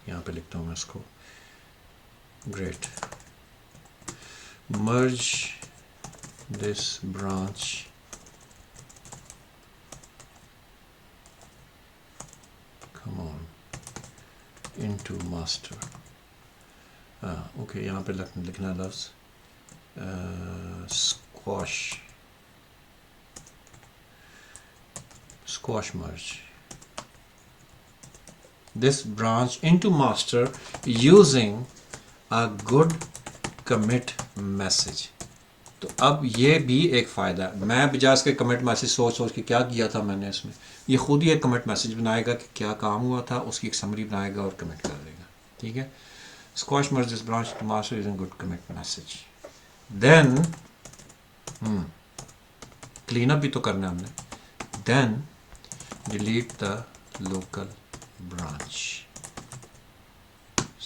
یہاں پہ لکھتا ہوں میں اس کو, great, merge this branch come on into master. Okay, یہاں پہ لکھنا لفظ squash merge this branch into master using a good commit message. تو اب یہ بھی ایک فائدہ ہے. میں بجاز کے کمٹ میسیج سوچ کے کیا کیا تھا میں نے اس میں, یہ خود ہی ایک کمٹ میسیج بنائے گا کہ کیا کام ہوا تھا, اس کی ایک سمری بنائے گا اور کمٹ کر دے گا. ٹھیک ہے, squash merge this branch to master as a good commit message. Then clean up بھی تو کرنا ہے ہم نے. Then delete the local branch.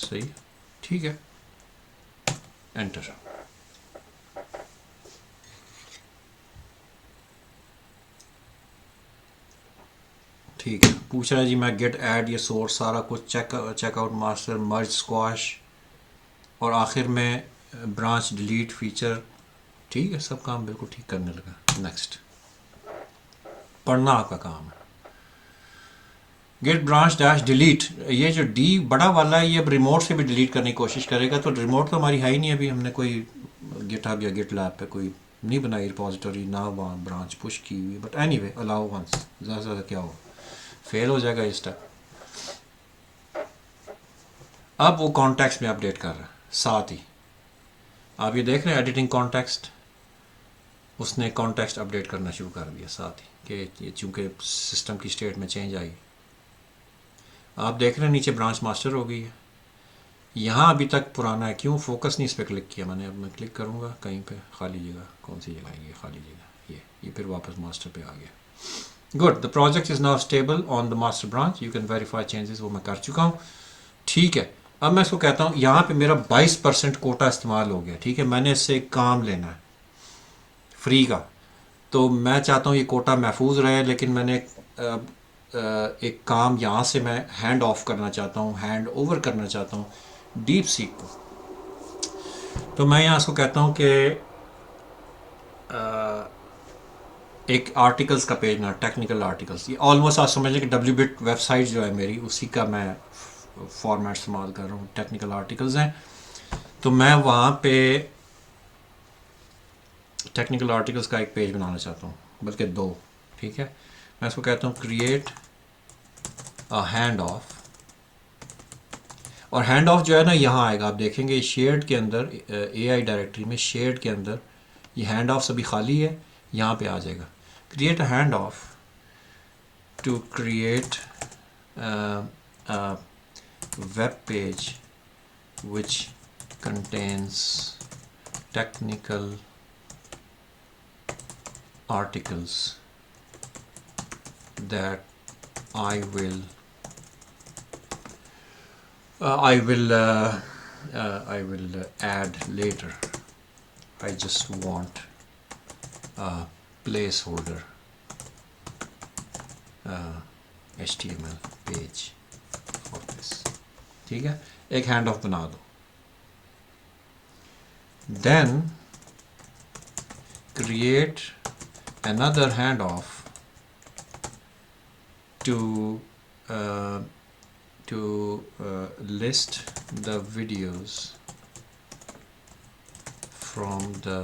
صحیح, ٹھیک ہے, انٹر. ٹھیک ہے, پوچھ رہا ہے جی میں گیٹ ایڈ یہ سورس سارا کچھ چیک آؤٹ ماسٹر مرج اسکواش اور آخر میں برانچ ڈیلیٹ فیچر. ٹھیک ہے, سب کام بالکل ٹھیک کرنے لگا. نیکسٹ, پڑھنا آپ کا کام ہے. گیٹ برانچ ڈیش ڈیلیٹ, یہ جو ڈی بڑا والا ہے یہ اب ریموٹ سے بھی ڈیلیٹ کرنے کی کوشش کرے گا. تو ریموٹ تو ہماری ہے ہی نہیں, ابھی ہم نے کوئی گیٹ ہب یا گیٹ لیب پہ کوئی نہیں بنائی ریپوزیٹری, نہ وہاں برانچ پش کی ہوئی. But anyway allow once, زیادہ سے زیادہ کیا ہو, فیل ہو جائے گا یہ اسٹیپ. اب وہ کانٹیکسٹ میں اپڈیٹ کر رہا ہے ساتھ ہی. آپ یہ دیکھ رہے ہیں ایڈیٹنگ کانٹیکسٹ, اس نے کانٹیکسٹ اپڈیٹ کرنا شروع کر دیا ساتھ ہی کہ یہ چونکہ سسٹم کی اسٹیٹ میں چینج آئی. آپ دیکھ رہے ہیں نیچے برانچ ماسٹر ہو گئی ہے. یہاں ابھی تک پرانا ہے, کیوں فوکس نہیں اس پہ کلک کیا میں نے. اب میں کلک کروں گا کہیں پہ, خالی جگہ, کون سی جگہ ہے یہ خالی جگہ, یہ پھر واپس ماسٹر پہ آ گیا. Good, the project is now stable on the master branch, you can verify changes. وہ میں کر چکا ہوں. ٹھیک ہے, اب میں اس کو کہتا ہوں یہاں پہ میرا 22% کوٹا استعمال ہو گیا. ٹھیک ہے, میں نے اس سے ایک کام لینا ہے فری کا, تو میں چاہتا ہوں یہ کوٹا محفوظ رہے, لیکن میں نے ایک کام یہاں سے میں ہینڈ آف کرنا چاہتا ہوں, ہینڈ اوور کرنا چاہتا ہوں ڈیپ سیک کو. تو میں یہاں اس کو کہتا ہوں کہ ایک آرٹیکلس کا پیج نا, ٹیکنیکل آرٹیکلس. یہ آلموسٹ آپ سمجھ لیں کہ ڈبلیو بٹ ویب سائٹ جو ہے میری, اسی کا میں فارمیٹ استعمال کر رہا ہوں. ٹیکنیکل آرٹیکلز ہیں, تو میں وہاں پہ ٹیکنیکل آرٹیکلس کا ایک پیج بنانا چاہتا ہوں, بلکہ 2. ٹھیک ہے, میں اس کو کہتا ہوں کریٹ ہینڈ آف. اور ہینڈ آف جو ہے نا یہاں آئے گا, آپ دیکھیں گے شیئرڈ کے اندر, اے آئی ڈائریکٹری میں شیئرڈ کے اندر یہ ہینڈ آف ابھی خالی ہے, یہاں پہ آ جائے گا. Create a hand off to create web page which contains technical articles that I will add later. I just want a placeholder HTML page for this. ٹھیک ہے, ایک ہینڈ آف بنا دو. Then create another handoff to list the videos from the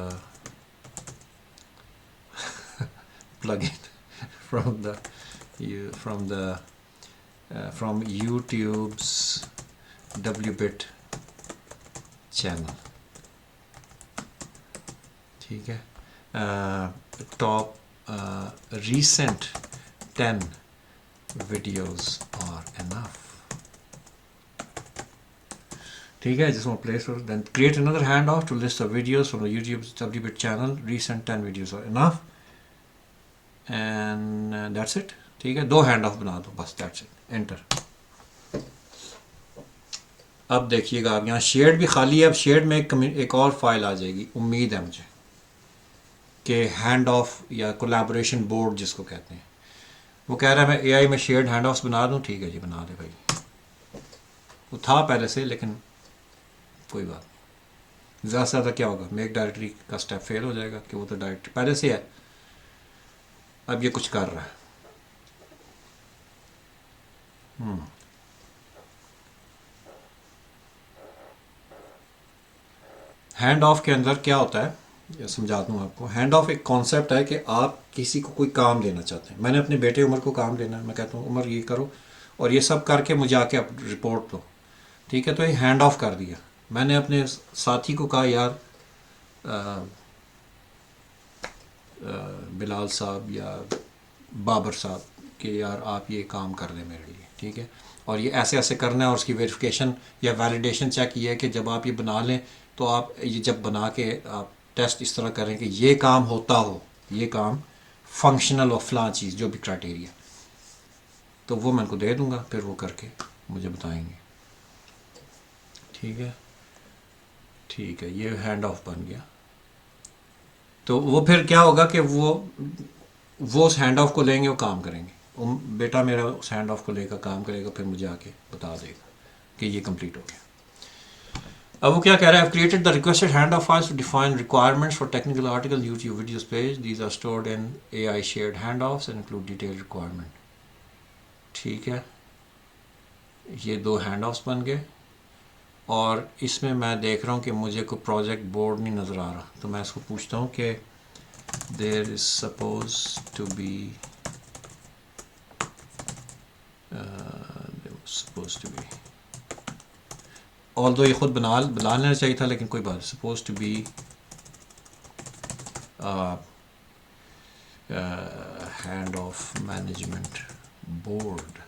plugin from YouTube's WBit channel. ٹھیک ہے, top recent 10 videos are enough. ٹھیک ہے, جس میں پلیس اور then create another handoff to list the videos from the YouTube's WBit channel. Recent 10 videos are enough. And that's it. ٹھیک ہے, 2 ہینڈ آف بنا دو بس, that's it. انٹر. اب دیکھیے گا آپ یہاں شیئرڈ بھی خالی ہے. اب شیئرڈ میں ایک اور فائل آ جائے گی, امید ہے مجھے, کہ ہینڈ آف یا کولیبوریشن بورڈ جس کو کہتے ہیں. وہ کہہ رہا ہے میں اے آئی میں شیئرڈ ہینڈ آفس بنا دوں. ٹھیک ہے جی, بنا دے بھائی. وہ تھا پہلے سے, لیکن کوئی بات نہیں. زیادہ سے زیادہ کیا ہوگا, میک ڈائریکٹری کا اسٹیپ فیل ہو جائے گا کہ وہ تو ڈائریکٹری پہلے سے ہے. اب یہ کچھ کر رہا ہے. ہینڈ آف کے اندر کیا ہوتا ہے, یہ سمجھا دوں آپ کو. ہینڈ آف ایک کانسیپٹ ہے کہ آپ کسی کو کوئی کام دینا چاہتے ہیں. میں نے اپنے بیٹے عمر کو کام دینا ہے, میں کہتا ہوں عمر یہ کرو, اور یہ سب کر کے مجھے آ کے رپورٹ دو. ٹھیک ہے, تو یہ ہینڈ آف کر دیا. میں نے اپنے ساتھی کو کہا یار بلال صاحب یا بابر صاحب کہ یار آپ یہ کام کر دیں میرے لیے، ٹھیک ہے، اور یہ ایسے ایسے کرنا ہے، اور اس کی ویریفیکیشن یا ویلیڈیشن چیک یہ ہے کہ جب آپ یہ بنا لیں تو آپ یہ جب بنا کے آپ ٹیسٹ اس طرح کریں کہ یہ کام ہوتا ہو، یہ کام فنکشنل اور فلاں چیز جو بھی کرائٹیریا، تو وہ میں ان کو دے دوں گا، پھر وہ کر کے مجھے بتائیں گے. ٹھیک ہے، ٹھیک ہے، یہ ہینڈ آف بن گیا. تو وہ پھر کیا ہوگا کہ وہ اس ہینڈ آف کو لیں گے، وہ کام کریں گے. بیٹا میرا اس ہینڈ آف کو لے کر کام کرے گا، پھر مجھے آ کے بتا دے گا کہ یہ کمپلیٹ ہو گیا. اب وہ کیا کہہ رہا ہے؟ I've created the requested handoff files to define requirements for technical article, YouTube videos page. These are stored in AI shared handoffs and include detailed requirement. ٹھیک ہے، یہ 2 ہینڈ آفس بن گئے، اور اس میں دیکھ رہا ہوں کہ مجھے کوئی پروجیکٹ بورڈ نہیں نظر آ رہا، تو میں اس کو پوچھتا ہوں کہ there is supposed to be although یہ خود بنا لینا چاہیے تھا، لیکن کوئی بات، supposed to be hand of management board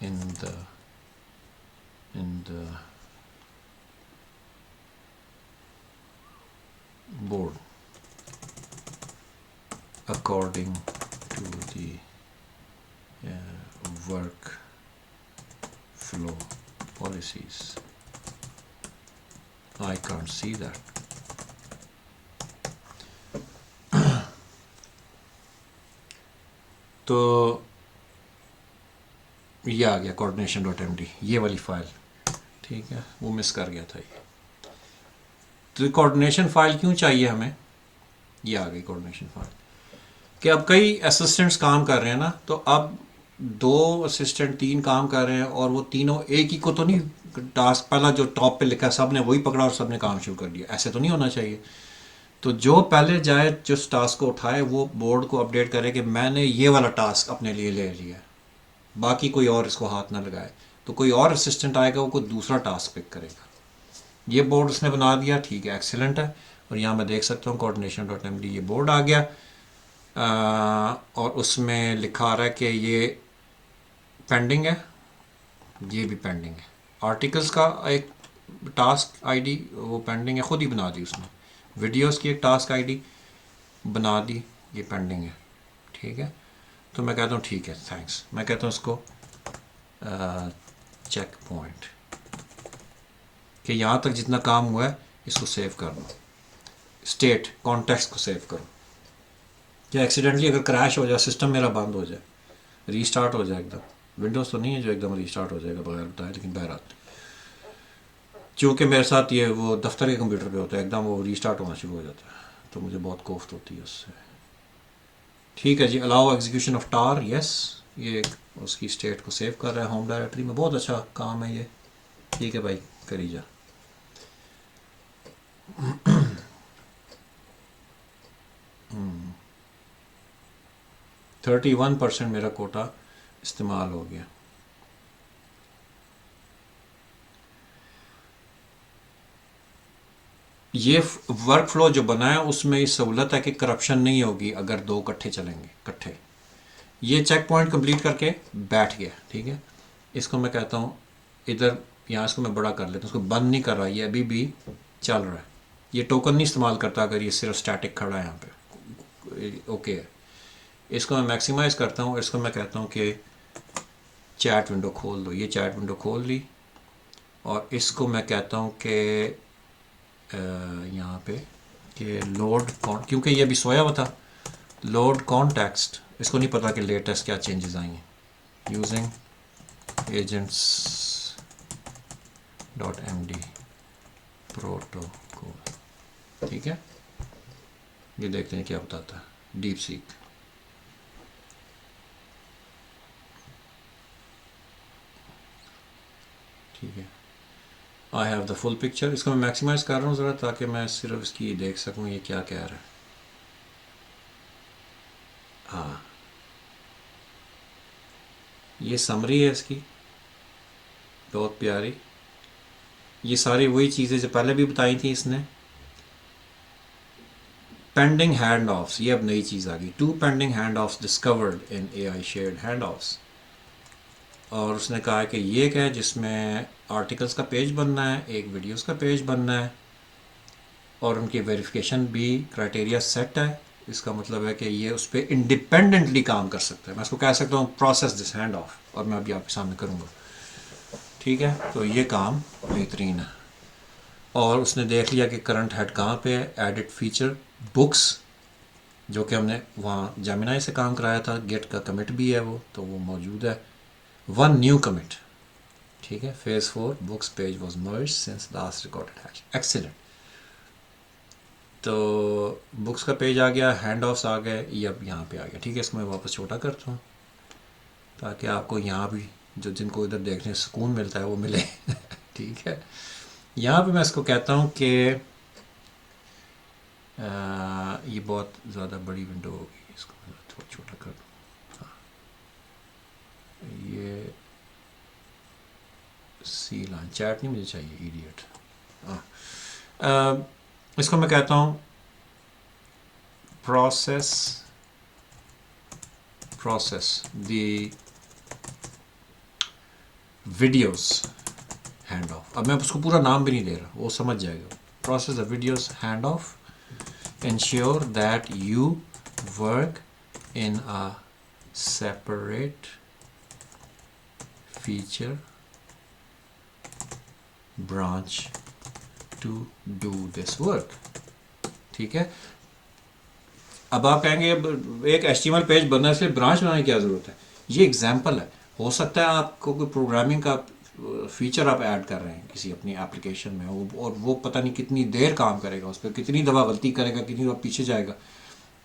in the board according to the work flow policies. I can't see that. تو یہ آ گیا coordination.md، یہ والی فائل، ٹھیک ہے، وہ مس کر گیا تھا یہ. تو کوآرڈینیشن فائل کیوں چاہیے ہمیں؟ یہ آ گئی کوآرڈینیشن فائل کہ اب کئی اسسٹنٹس کام کر رہے ہیں نا، تو اب 2 اسسٹنٹ 3 کام کر رہے ہیں، اور وہ تینوں ایک ہی کو تو نہیں ٹاسک، پہلا جو ٹاپ پہ لکھا سب نے وہی پکڑا اور سب نے کام شروع کر دیا، ایسے تو نہیں ہونا چاہیے. تو جو پہلے جائے جس ٹاسک کو اٹھائے وہ بورڈ کو اپڈیٹ کرے کہ میں نے یہ والا ٹاسک اپنے لیے لے لیا ہے، باقی کوئی اور اس کو ہاتھ نہ لگائے. تو کوئی اور اسسٹنٹ آئے گا، وہ کوئی دوسرا ٹاسک پک کرے گا. یہ بورڈ اس نے بنا دیا، ٹھیک ہے، ایکسیلنٹ ہے. اور یہاں میں دیکھ سکتا ہوں coordination.md یہ بورڈ آ گیا، اور اس میں لکھا آ رہا ہے کہ یہ پینڈنگ ہے، یہ بھی پینڈنگ ہے. آرٹیکلس کا ایک ٹاسک آئی ڈی وہ پینڈنگ ہے، خود ہی بنا دی اس نے. ویڈیوز کی ایک ٹاسک آئی ڈی بنا دی، یہ پینڈنگ ہے. ٹھیک ہے، تو میں کہتا ہوں ٹھیک ہے، تھینکس. میں کہتا ہوں اس کو چیک پوائنٹ کہ یہاں تک جتنا کام ہوا ہے اس کو سیو کر دو، اسٹیٹ کانٹیکسٹ کو سیو کرو، کہ ایکسیڈنٹلی اگر کریش ہو جائے، سسٹم میرا بند ہو جائے، ری اسٹارٹ ہو جائے ایک دم. ونڈوز تو نہیں ہے جو ایک دم ری اسٹارٹ ہو جائے گا بغیر بتائے، لیکن بہرحال چونکہ میرے ساتھ یہ وہ دفتر کے کمپیوٹر پہ ہوتا ہے، ایک دم وہ ری اسٹارٹ ہونا شروع ہو جاتا ہے، تو مجھے بہت کوفت ہوتی ہے اس سے. ٹھیک ہے جی، الاؤ ایگزیکیوشن آف ٹار، یس، یہ اس کی اسٹیٹ کو سیو کر رہا ہے ہوم ڈائریکٹری میں. بہت اچھا کام ہے یہ. ٹھیک ہے بھائی، کری جا. 31% میرا کوٹا استعمال ہو گیا. یہ ورک فلو جو بنا ہے اس میں یہ سہولت ہے کہ کرپشن نہیں ہوگی اگر 2 کٹھے چلیں گے کٹھے. یہ چیک پوائنٹ کمپلیٹ کر کے بیٹھ گیا. ٹھیک ہے، اس کو میں کہتا ہوں ادھر، یہاں اس کو میں بڑا کر لیتا ہوں، اس کو بند نہیں کر رہا، یہ ابھی بھی چل رہا ہے. یہ ٹوکن نہیں استعمال کرتا اگر یہ صرف اسٹیٹک کھڑا ہے یہاں پہ. اوکے ہے، اس کو میں میکسیمائز کرتا ہوں. اس کو میں کہتا ہوں کہ چیٹ ونڈو کھول دو. یہ چیٹ ونڈو کھول لی، اور اس کو میں کہتا ہوں کہ یہاں پہ کہ لوڈ کیونکہ یہ ابھی سویا ہوا تھا، لوڈ کانٹیکسٹ. اس کو نہیں پتا کہ لیٹسٹ کیا چینجز آئی ہیں. Using agents .md protocol. ٹھیک ہے، یہ دیکھتے ہیں کیا بتاتا ہے ڈیپ سیک. ٹھیک ہے، I have the full picture. اس کو میں میکسیمائز کر رہا ہوں ذرا، تاکہ میں صرف اس کی دیکھ سکوں یہ کیا کہہ رہا ہے. ہاں، یہ سمری ہے اس کی. بہت پیاری. یہ ساری وہی چیزیں جو پہلے بھی بتائی تھیں اس نے. پینڈنگ ہینڈ آفس, یہ اب نئی چیز آ گئی. 2 پینڈنگ ہینڈ آفس ڈسکورڈ ان اے آئی شیئرڈ ہینڈ آفس. اور اس نے کہا کہ یہ کیا ہے جس میں آرٹیکلس کا پیج بننا ہے, ایک ویڈیوز کا پیج بننا ہے, اور ان کی ویریفیکیشن بھی کرائٹیریا سیٹ ہے. اس کا مطلب ہے کہ یہ اس پہ انڈیپینڈنٹلی کام کر سکتا ہے. میں اس کو کہہ سکتا ہوں پروسیس دس ہینڈ آف, اور میں ابھی آپ کے سامنے کروں گا. ٹھیک ہے, تو یہ کام بہترین ہے. اور اس نے دیکھ لیا کہ کرنٹ ہیڈ کہاں پہ ہے. ایڈٹ فیچر بکس, جو کہ ہم نے وہاں جیمینائی سے کام کرایا تھا. گیٹ کا کمٹ بھی ہے وہ, تو وہ موجود ہے. 1 نیو کمٹ. ٹھیک ہے. Phase 4 books page was merge since last recorded hash. Excellent. تو بکس کا پیج آ گیا, ہینڈ آفس آ گئے, یہ اب یہاں پہ آ گیا. ٹھیک ہے, اس کو میں واپس چھوٹا کرتا ہوں تاکہ آپ کو یہاں بھی جو جن کو ادھر دیکھنے سکون ملتا ہے وہ ملے. ٹھیک ہے. یہاں پہ میں اس کو کہتا ہوں کہ یہ بہت زیادہ بڑی ونڈو ہوگی, اس کو میں تھوڑا چھوٹا کر دوں. یہ سی لائن چیٹ نہیں مجھے چاہیے, ایڈیٹ. اس کو میں کہتا ہوں process the videos hand of. اب میں اس کو پورا نام بھی نہیں دے رہا, وہ سمجھ جائے گا. Process the videos hand off. Ensure that you work in a separate feature branch to do this work. ٹھیک ہے. اب آپ کہیں گے ایک HTML پیج بننا ہے, اس لیے برانچ بنانے کی کیا ضرورت ہے؟ یہ ایگزامپل ہے. ہو سکتا ہے آپ کو کوئی پروگرامنگ کا فیچر آپ ایڈ کر رہے ہیں کسی اپنی اپلیکیشن میں, اور وہ پتہ نہیں کتنی دیر کام کرے گا اس پہ, کتنی دفعہ غلطی کرے گا, کتنی دفعہ پیچھے جائے گا.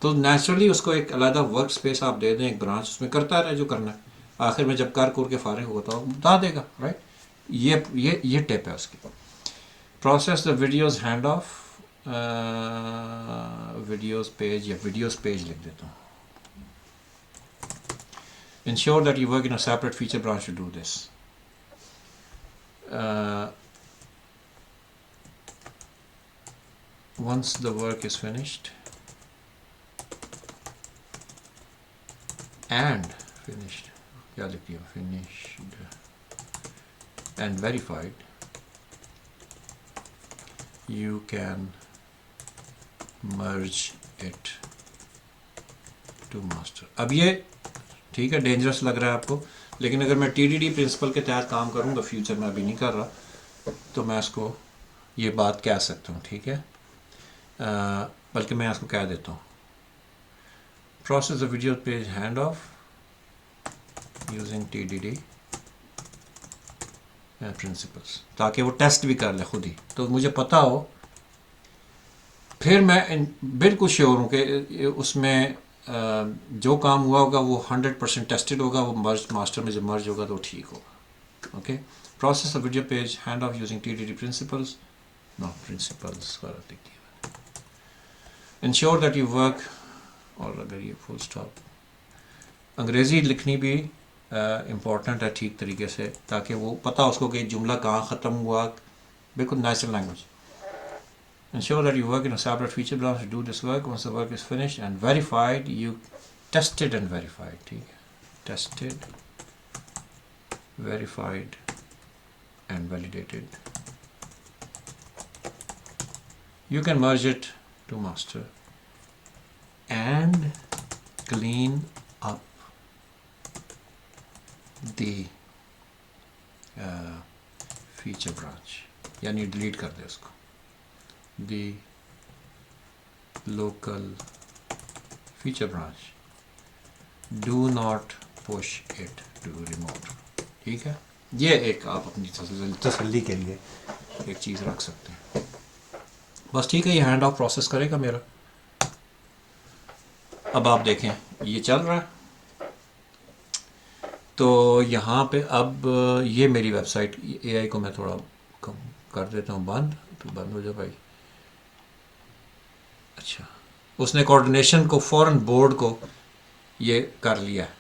تو نیچرلی اس کو ایک علیحدہ ورک اسپیس آپ دے دیں, ایک برانچ, اس میں کرتا رہے جو کرنا ہے. آخر میں جب کر کے فارغ ہوتا ہے بتا دے گا. رائٹ. یہ ٹپ ہے اس کی. Process the videos hand off. Videos page یا ویڈیوز پیج لکھ دیتا ہوں. Ensure that you work in a separate feature branch to do this. Once the work is finished and finished, کیا لکھ دیا, finished and verified, you can merge it to master. اب یہ ٹھیک ہے ڈینجرس لگ رہا ہے آپ کو, لیکن اگر میں TDD پرنسپل کے تحت کام کروں گا, فیوچر میں ابھی نہیں کر رہا, تو میں اس کو یہ بات کہہ سکتا ہوں. ٹھیک ہے. بلکہ میں اس کو کہہ دیتا ہوں process the video page hand off using TDD principles, تاکہ وہ ٹیسٹ بھی کر لے خود ہی, تو مجھے پتہ ہو. پھر میں بالکل شیور ہوں کہ اس میں جو کام ہوا ہوگا وہ 100% ٹیسٹڈ ہوگا, وہ مرج ماسٹر میں جب مرج ہوگا تو ٹھیک ہوگا. Okay. Process of video page hand off using TDD principles. No principles کا لکھ دیا. انشور دیٹ یو ورک, اور اگر یہ فل اسٹاپ, انگریزی لکھنی بھی امپورٹنٹ ہے ٹھیک طریقے سے, تاکہ وہ پتہ اس کو کہ جملہ کہاں ختم ہوا, بالکل natural language. Ensure that you work in a separate feature branch to do this work. Once the work is finished and verified, you tested and verified. ٹھیک ہے. Tested, verified and validated. You can merge it to master and clean up the feature branch. یعنی ڈیلیٹ کر دے اس کو. The local feature branch. Do not push it to remote. ٹھیک ہے. یہ ایک آپ اپنی تسلی کے لیے ایک چیز رکھ سکتے ہیں. بس ٹھیک ہے, یہ ہینڈ آف پروسیس کرے گا میرا. اب آپ دیکھیں یہ چل رہا ہے. تو یہاں پہ اب یہ میری ویب سائٹ AI کو میں تھوڑا کم کر دیتا ہوں بند, تو بند ہو جائے بھائی. اچھا, اس نے کوآرڈینیشن کو فوراً بورڈ کو یہ کر لیا ہے.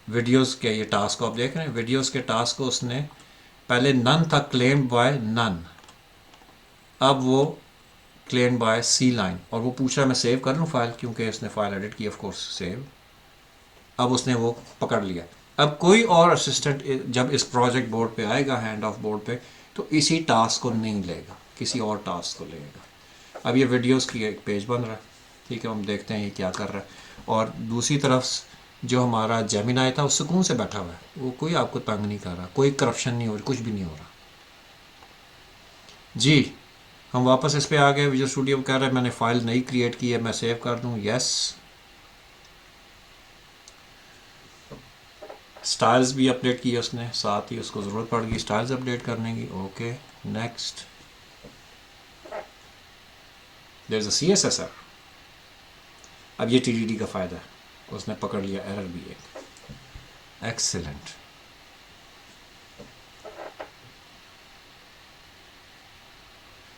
ویڈیوز کے یہ ٹاسک کو آپ دیکھ رہے ہیں, ویڈیوز کے ٹاسک کو اس نے پہلے نن تھا کلیم بائی نن، اب وہ کلیم بائی سی لائن، اور وہ پوچھ رہا ہے میں سیو کر لوں فائل، کیونکہ اس نے فائل ایڈٹ کی آف کورس سیو. اب اس نے وہ پکڑ لیا. اب کوئی اور اسسٹنٹ جب اس پروجیکٹ بورڈ پہ آئے گا، ہینڈ آف بورڈ پہ، تو اسی ٹاسک کو نہیں لے گا، کسی اور ٹاسک کو لے گا. اب یہ ویڈیوز کی ایک پیج بن رہا ہے، ٹھیک ہے، ہم دیکھتے ہیں یہ کیا کر رہا ہے. اور دوسری طرف جو ہمارا جیمینائی تھا اس سکون سے بیٹھا ہوا ہے، وہ کوئی آپ کو تنگ نہیں کر رہا، کوئی کرپشن نہیں ہو رہی، کچھ بھی نہیں ہو رہا. جی ہم واپس اس پہ آ گئے. ویژول اسٹوڈیو کہہ رہا ہے میں نے فائل نئی کریٹ کی ہے، میں سیو کر دوں. یس. سٹائلز بھی اپڈیٹ کی اس نے، ساتھ ہی اس کو ضرورت پڑ گئی سٹائلز اپڈیٹ کرنے کی. Okay next. There is a C S S R. اب یہ ٹی ڈی ڈی کا فائدہ ہے، اس نے پکڑ لیا ایرر بھی ایک. Excellent.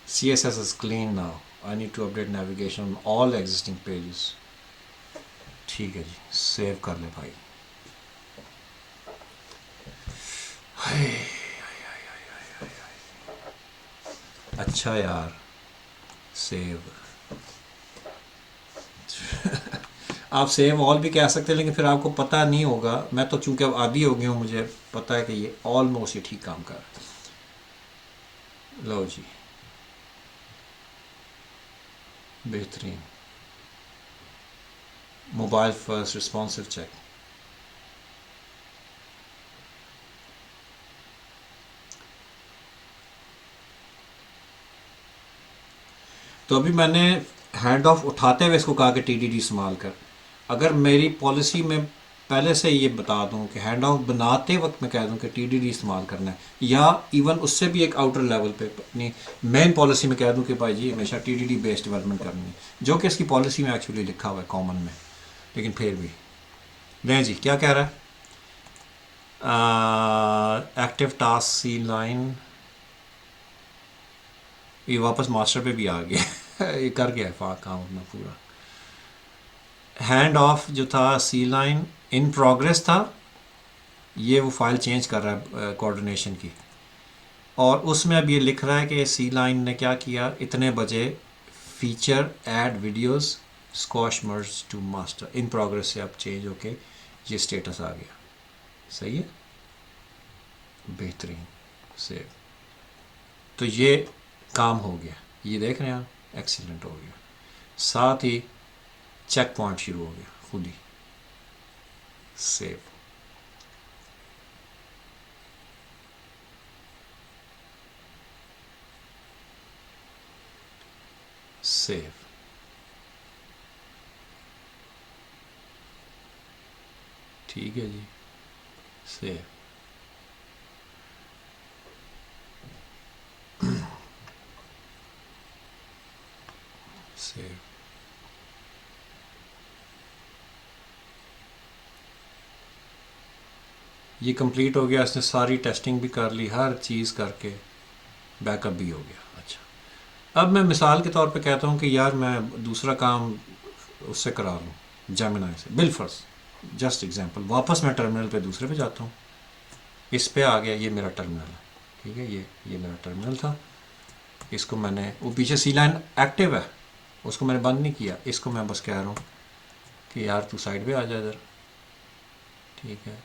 CSS is clean now. I need to update navigation on all existing pages. ٹھیک ہے جی، سیو کر لے بھائی. اچھا یار سیو. آپ سیو آل بھی کہہ سکتے ہیں، لیکن پھر آپ کو پتہ نہیں ہوگا. میں تو چونکہ اب عادی ہو گیا ہوں، مجھے پتہ ہے کہ یہ آلموسٹ یہ ٹھیک کام کر رہا ہے. لو جی بہترین. Mobile first responsive check. تو ابھی میں نے ہینڈ آف اٹھاتے ہوئے اس کو کہا کہ ٹی ڈی ڈی استعمال کر. اگر میری پالیسی میں پہلے سے یہ بتا دوں کہ ہینڈ آف بناتے وقت میں کہہ دوں کہ ٹی ڈی ڈی استعمال کرنا ہے، یا ایون اس سے بھی ایک آؤٹر لیول پہ اپنی مین پالیسی میں کہہ دوں کہ بھائی جی ہمیشہ T D D based development کرنی ہے، جو کہ اس کی پالیسی میں ایکچولی لکھا ہوا ہے کامن میں، لیکن پھر بھی نہیں جی کیا کہہ رہا ہے. ایکٹیو ٹاسک سی لائن. یہ واپس ماسٹر پہ بھی آ گیا. یہ کر گیا ہے کام اپنا پورا. ہینڈ آف جو تھا سی لائن ان پروگریس تھا، یہ وہ فائل چینج کر رہا ہے کوآرڈینیشن کی، اور اس میں اب یہ لکھ رہا ہے کہ سی لائن نے کیا کیا، اتنے بجے feature add videos squash merge to master in progress سے اب چینج ہو کے یہ اسٹیٹس آ گیا. صحیح ہے، بہترین. سیو. تو یہ کام ہو گیا، یہ دیکھ رہے ہیں آپ، ایکسیلنٹ ہو گیا. ساتھ ہی چیک پوائنٹ شروع ہو گیا خود ہی. سیو. سیو. ٹھیک ہے جی. سیو. سیو. یہ کمپلیٹ ہو گیا. اس نے ساری ٹیسٹنگ بھی کر لی، ہر چیز کر کے بیک اپ بھی ہو گیا. اچھا اب میں مثال کے طور پہ کہتا ہوں کہ یار میں دوسرا کام اس سے کرا لوں جیمینائی سے بالفرض. Just example. واپس میں ٹرمینل پہ دوسرے پہ جاتا ہوں، اس پہ آ گیا، یہ میرا ٹرمینل ہے. ٹھیک ہے، یہ میرا ٹرمینل تھا. اس کو میں نے، وہ پیچھے سی لائن ایکٹیو ہے، اس کو میں نے بند نہیں کیا. اس کو میں بس کہہ رہا ہوں کہ یار تو سائڈ پہ آ جا ادھر. ٹھیک ہے،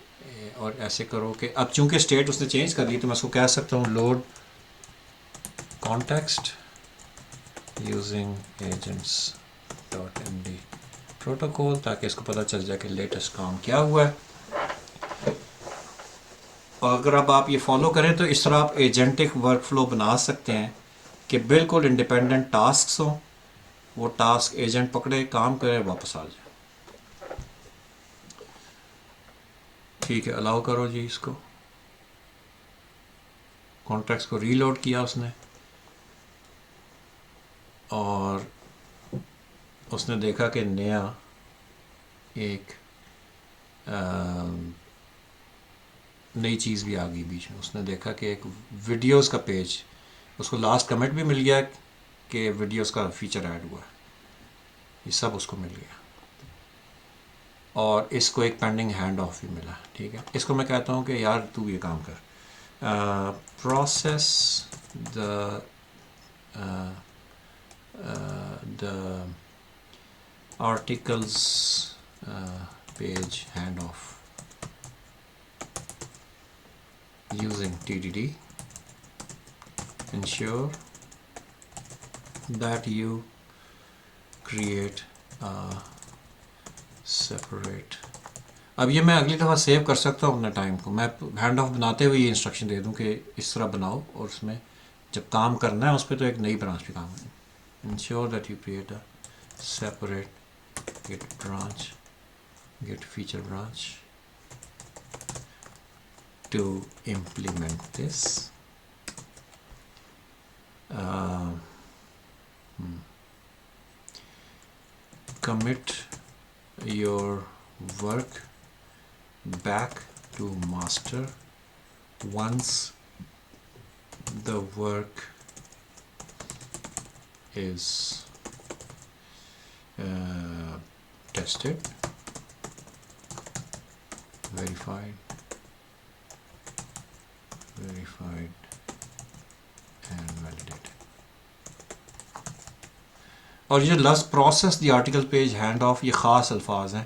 اور ایسے کرو کہ اب چونکہ اسٹیٹ اس نے چینج کر لی، تو میں اس کو کہہ سکتا ہوں load context using agents dot M D protocol, تاکہ اس کو پتہ چل جائے کہ لیٹسٹ کام کیا ہوا ہے. اور اگر اب آپ یہ فالو کریں تو اس طرح آپ ایجنٹک ورک فلو بنا سکتے ہیں کہ بالکل انڈیپینڈنٹ ٹاسکس ہوں، وہ ٹاسک ایجنٹ پکڑے، کام کرے، واپس آ جائے. ٹھیک ہے، الاؤ کرو جی. اس کو کانٹیکٹس کو ری لوڈ کیا اس نے، اور اس نے دیکھا کہ نیا ایک نئی چیز بھی آ گئی بیچ میں. اس نے دیکھا کہ ایک ویڈیوز کا پیج، اس کو لاسٹ کمنٹ بھی مل گیا کہ ویڈیوز کا فیچر ایڈ ہوا ہے. یہ سب اس کو مل گیا، اور اس کو ایک پینڈنگ ہینڈ آف بھی ملا. ٹھیک ہے، اس کو میں کہتا ہوں کہ یار تو یہ کام کر. process the articles page handoff using TDD. Ensure that you create a separate. اب یہ میں اگلی دفعہ سیو کر سکتا ہوں اپنے ٹائم کو. میں ہینڈ آف بناتے ہوئے یہ انسٹرکشن دے دوں کہ اس طرح بناؤ اور اس میں جب کام کرنا ہے اس پہ تو ایک نئی برانچ پہ کام کرنا. Ensure that you create a separate git branch git feature branch to implement this. Commit your work back to master once the work is tested, verified and validated. اور یہ لفظ process the article page hand of, یہ خاص الفاظ ہیں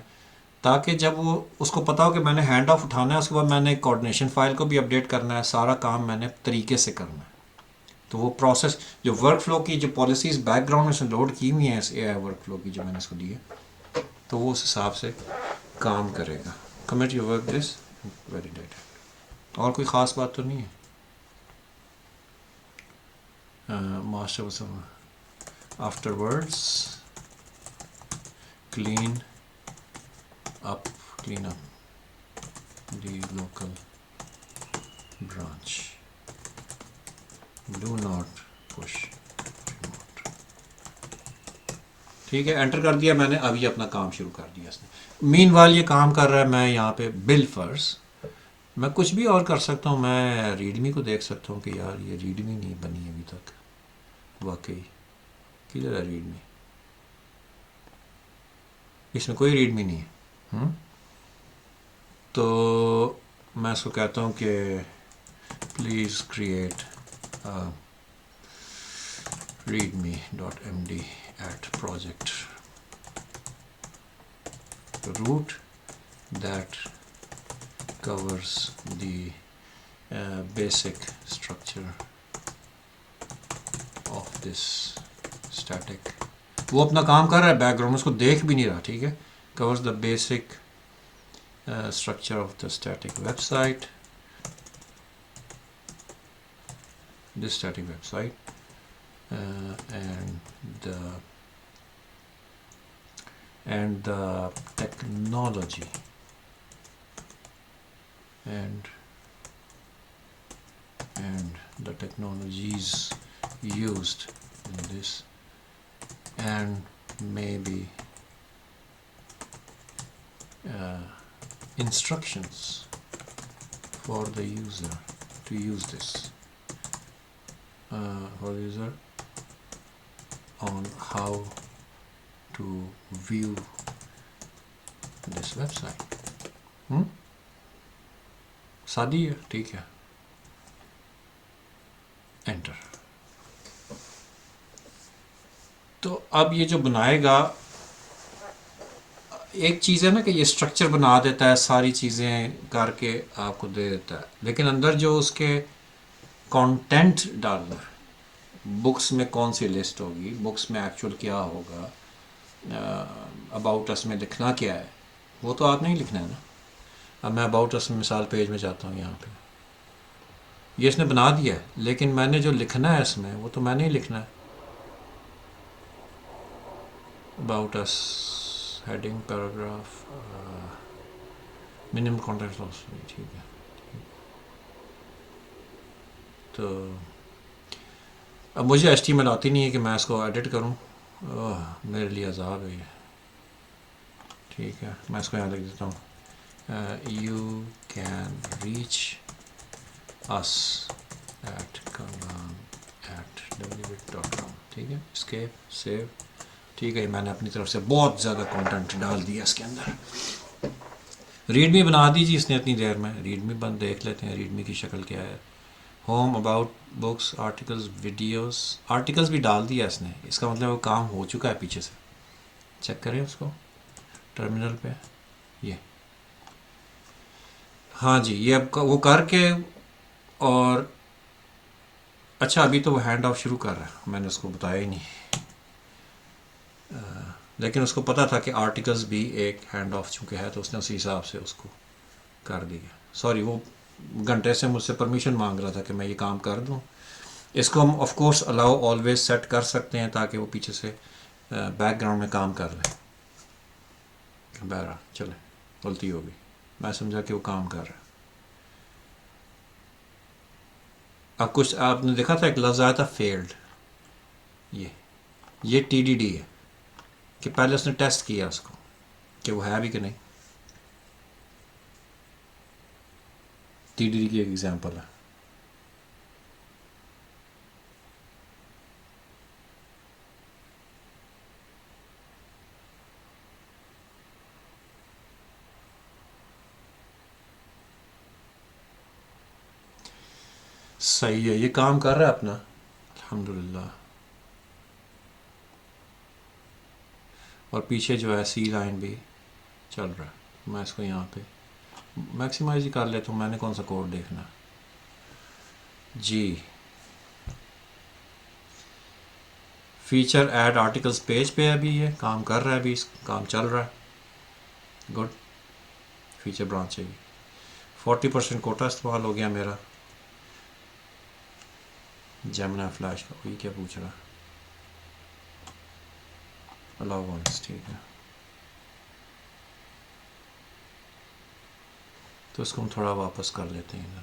تاکہ جب وہ اس کو پتا ہو کہ میں نے ہینڈ آف اٹھانا ہے، اس کے بعد میں نے کوآرڈینیشن فائل کو بھی اپڈیٹ کرنا ہے، سارا کام میں نے طریقے سے کرنا ہے. تو وہ پروسیس جو ورک فلو کی جو پالیسیز بیک گراؤنڈ میں سے لوڈ کی ہوئی ہیں اس اے آئی ورک فلو کی جو میں نے اس کو دی ہے، تو وہ اس حساب سے کام کرے گا. Commit your work this validated. اور کوئی خاص بات تو نہیں ہے. Master afterwards clean up the local branch. Do not push remote. ٹھیک ہے، انٹر کر دیا میں نے. اب یہ اپنا کام شروع کر دیا اس نے. مین وال یہ کام کر رہا ہے. میں یہاں پہ بل فرض میں کچھ بھی اور کر سکتا ہوں. میں ریڈمی کو دیکھ سکتا ہوں کہ یار یہ ریڈمی نہیں بنی ابھی تک. واقعی کدھر ہے ریڈمی؟ اس میں کوئی ریڈمی نہیں ہے. تو میں اس کو کہتا ہوں کہ please create readme.md at project root that covers the basic structure of this static. وہ اپنا کام کر رہا ہے بیک گراؤنڈ، اس کو دیکھ بھی نہیں رہا. ٹھیک ہے. covers the basic structure of the static website. This static website and the technology and the technologies used in this, and maybe instructions for the user to use this, for the user on how to view this website. سادی ہے. ٹھیک ہے. انٹر. تو اب یہ جو بنائے گا، ایک چیز ہے نا کہ یہ اسٹرکچر بنا دیتا ہے، ساری چیزیں کر کے آپ کو دے دیتا ہے، لیکن اندر جو اس کے کانٹینٹ ڈالنا ہے، بکس میں کون سی لسٹ ہوگی، بکس میں ایکچوئل کیا ہوگا، اباؤٹ اس میں لکھنا کیا ہے، وہ تو آپ نے ہی لکھنا ہے نا. اب میں اباؤٹ اس میں مثال پیج میں جاتا ہوں. یہاں پہ یہ اس نے بنا دیا ہے، لیکن میں نے جو لکھنا ہے اس میں وہ تو میں نے ہی لکھنا ہے. اباؤٹ اس heading paragraph minimum contact loss. ٹھیک ہے. تو اب مجھے ایچ ٹی ایم ایل آتی نہیں ہے کہ میں اس کو ایڈٹ کروں. میرے لیے عذاب ہے یہ. ٹھیک ہے. میں اس کو یہاں لکھ دیتا ہوں. You can reach us at kangan@wbit.com. ٹھیک ہے. Escape save. ٹھیک ہے. میں نے اپنی طرف سے بہت زیادہ کانٹینٹ ڈال دیا اس کے اندر. ریڈمی بنا دیجیے اس نے اتنی دیر میں. ریڈمی بند دیکھ لیتے ہیں ریڈمی کی شکل کیا ہے. Home about books articles videos, articles بھی ڈال دیا اس نے، اس کا مطلب وہ کام ہو چکا ہے پیچھے سے. چیک کریں اس کو ٹرمینل پہ. یہ ہاں جی، یہ اب وہ کر کے، اور اچھا ابھی تو وہ ہینڈ آف شروع کر رہا ہے، میں نے اس کو بتایا ہی نہیں، لیکن اس کو پتا تھا کہ آرٹیکلز بھی ایک ہینڈ آف چونکہ ہے تو اس نے اسی حساب سے اس کو کر دیا. سوری، وہ گھنٹے سے مجھ سے پرمیشن مانگ رہا تھا کہ میں یہ کام کر دوں. اس کو ہم of course allow always set کر سکتے ہیں تاکہ وہ پیچھے سے بیک گراؤنڈ میں کام کر لیں. بہرحال چلے، غلطی ہوگی، میں سمجھا کہ وہ کام کر رہا ہے. اب کچھ آپ نے دیکھا تھا ایک لفظ آیا تھا فیلڈ، یہ ٹی ڈی ڈی ہے کہ پہلے اس نے ٹیسٹ کیا اس کو کہ وہ ہے بھی کہ نہیں. ٹی ڈی ڈی کی ایک ایگزامپل ہے. صحیح ہے، یہ کام کر رہا ہے اپنا الحمدللہ. اور پیچھے جو ہے سی لائن بھی چل رہا ہے. میں اس کو یہاں پہ میکسیمائز ہی کر لیتا ہوں، میں نے کون سا کوڈ دیکھنا جی. فیچر ایڈ آرٹیکلز پیج پہ ابھی یہ کام کر رہا ہے، ابھی کام چل رہا ہے. گڈ. فیچر برانچ چاہیے. 40% کوٹا استعمال ہو گیا میرا جیمنا فلیش کا. وہی کیا پوچھ رہا الاؤ ونس، ٹھیک ہے. تو اس کو ہم تھوڑا واپس کر لیتے ہیں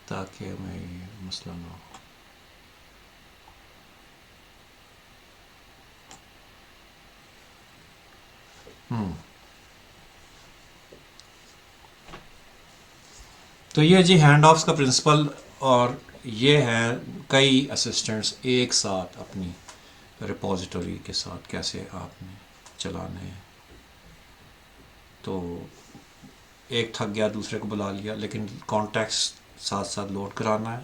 تاکہ ہمیں یہ مسئلہ نہ ہو. تو یہ جی ہینڈ آفس کا پرنسپل، اور یہ ہے کئی اسسٹنٹس ایک ساتھ اپنی ریپوزیٹوری کے ساتھ کیسے آپ نے چلانے ہیں. تو ایک تھک گیا دوسرے کو بلا لیا، لیکن کانٹیکٹس ساتھ ساتھ لوڈ کرانا ہے.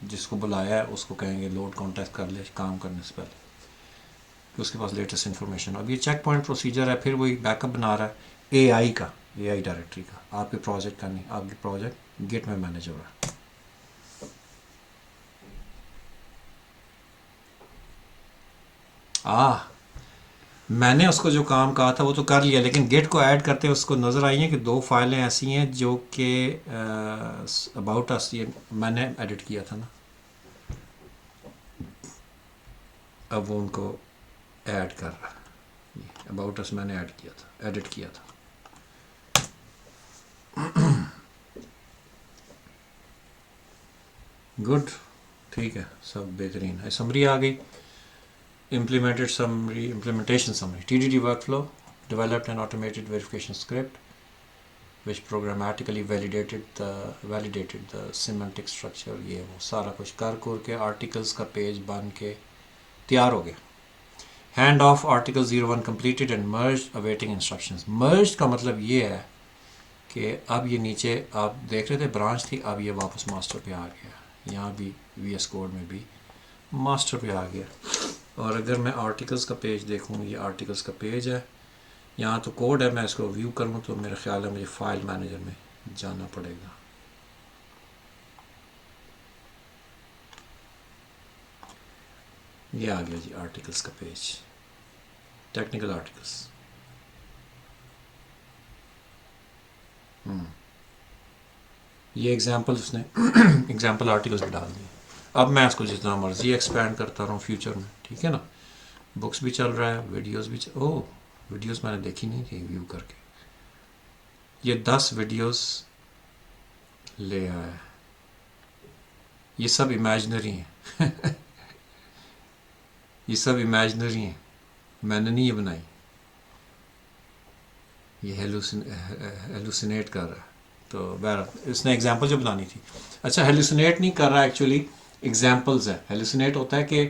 جس کو بلایا ہے اس کو کہیں گے لوڈ کانٹیکٹ کر لے کام کرنے سے پہلے کہ اس کے پاس لیٹسٹ انفارمیشن. اب یہ چیک پوائنٹ پروسیجر ہے، پھر وہی بیک اپ بنا رہا ہے اے آئی کا، اے آئی ڈائریکٹری کا. آپ کے پروجیکٹ کا نہیں، آپ کی پروجیکٹ گیٹ میں مینیج ہو رہا ہے. میں نے اس کو جو کام کہا تھا وہ تو کر لیا، لیکن گیٹ کو ایڈ کرتے اس کو نظر آئی ہیں کہ 2 فائلیں ایسی ہیں جو کہ اباؤٹ اس یہ میں نے ایڈٹ کیا تھا نا. اب وہ ان کو ایڈ کر رہا ہے. اباؤٹ اس میں نے ایڈ کیا تھا، ایڈٹ کیا تھا. گڈ، ٹھیک ہے، سب بہترین ہے. سمری آ گئی. implemented summary, implementation summary. TDD workflow developed an automated verification script which programmatically validated the semantic structure. یہ وہ سارا کچھ کر کے آرٹیکلز کا پیج بن کے تیار ہو گیا. Hand of article 01 completed and merged awaiting instructions. merged کا مطلب یہ ہے کہ اب یہ نیچے آپ دیکھ رہے تھے برانچ تھی، اب یہ واپس ماسٹر پہ آ گیا. یہاں بھی وی ایس کوڈ میں بھی ماسٹر پہ آ گیا. اور اگر میں آرٹیکلز کا پیج دیکھوں، یہ آرٹیکلز کا پیج ہے، یہاں تو کوڈ ہے. میں اس کو ویو کروں تو میرا خیال ہے مجھے فائل مینیجر میں جانا پڑے گا. یہ آ گیا جی آرٹیکلز کا پیج، ٹیکنیکل آرٹیکلز. یہ ایگزامپل اس نے ایگزامپل آرٹیکلز بھی ڈال دی. اب میں اس کو جتنا مرضی ایکسپینڈ کرتا رہا ہوں فیوچر میں، ٹھیک ہے نا. بکس بھی چل رہا ہے، ویڈیوز بھی ویڈیوز میں نے دیکھی نہیں تھی ویو کر کے. یہ 10 ویڈیوز لے آیا ہے. یہ سب امیجنری ہیں یہ سب امیجنری ہیں، میں نے نہیں یہ بنائی. یہ ہیلوسینیٹ کر رہا ہے. تو بہرحال اس نے ایگزامپل جو بنانی تھی. اچھا، ہیلوسینیٹ نہیں کر رہا ایکچولی، ایگزامپلز ہے. ہیلوسینیٹ ہوتا ہے کہ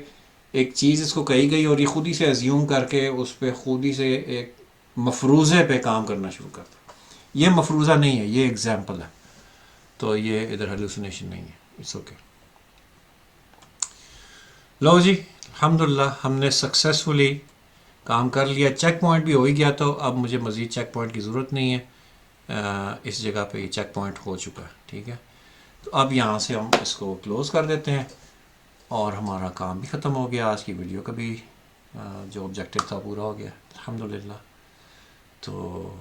ایک چیز اس کو کہی گئی اور یہ خود ہی سے ازیوم کر کے اس پہ خود ہی سے ایک مفروضے پہ کام کرنا شروع کرتا ہے. یہ مفروضہ نہیں ہے، یہ ایگزامپل ہے، تو یہ ادھر ہیلوسینیشن نہیں ہے. It's okay. لو جی الحمدللہ ہم نے سکسیسفلی کام کر لیا. چیک پوائنٹ بھی ہو ہی گیا، تو اب مجھے مزید چیک پوائنٹ کی ضرورت نہیں ہے. اس جگہ پہ یہ چیک پوائنٹ ہو چکا ہے. ٹھیک ہے، تو اب یہاں سے ہم اس کو کلوز کر دیتے ہیں اور ہمارا کام بھی ختم ہو گیا. آج کی ویڈیو کا بھی جو آبجیکٹیو تھا پورا ہو گیا الحمدللہ. تو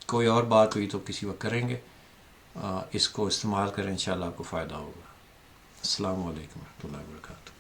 کوئی اور بات ہوئی تو کسی وقت کریں گے. اس کو استعمال کریں، انشاءاللہ آپ کو فائدہ ہوگا. السلام علیکم ورحمۃ اللہ وبرکاتہ.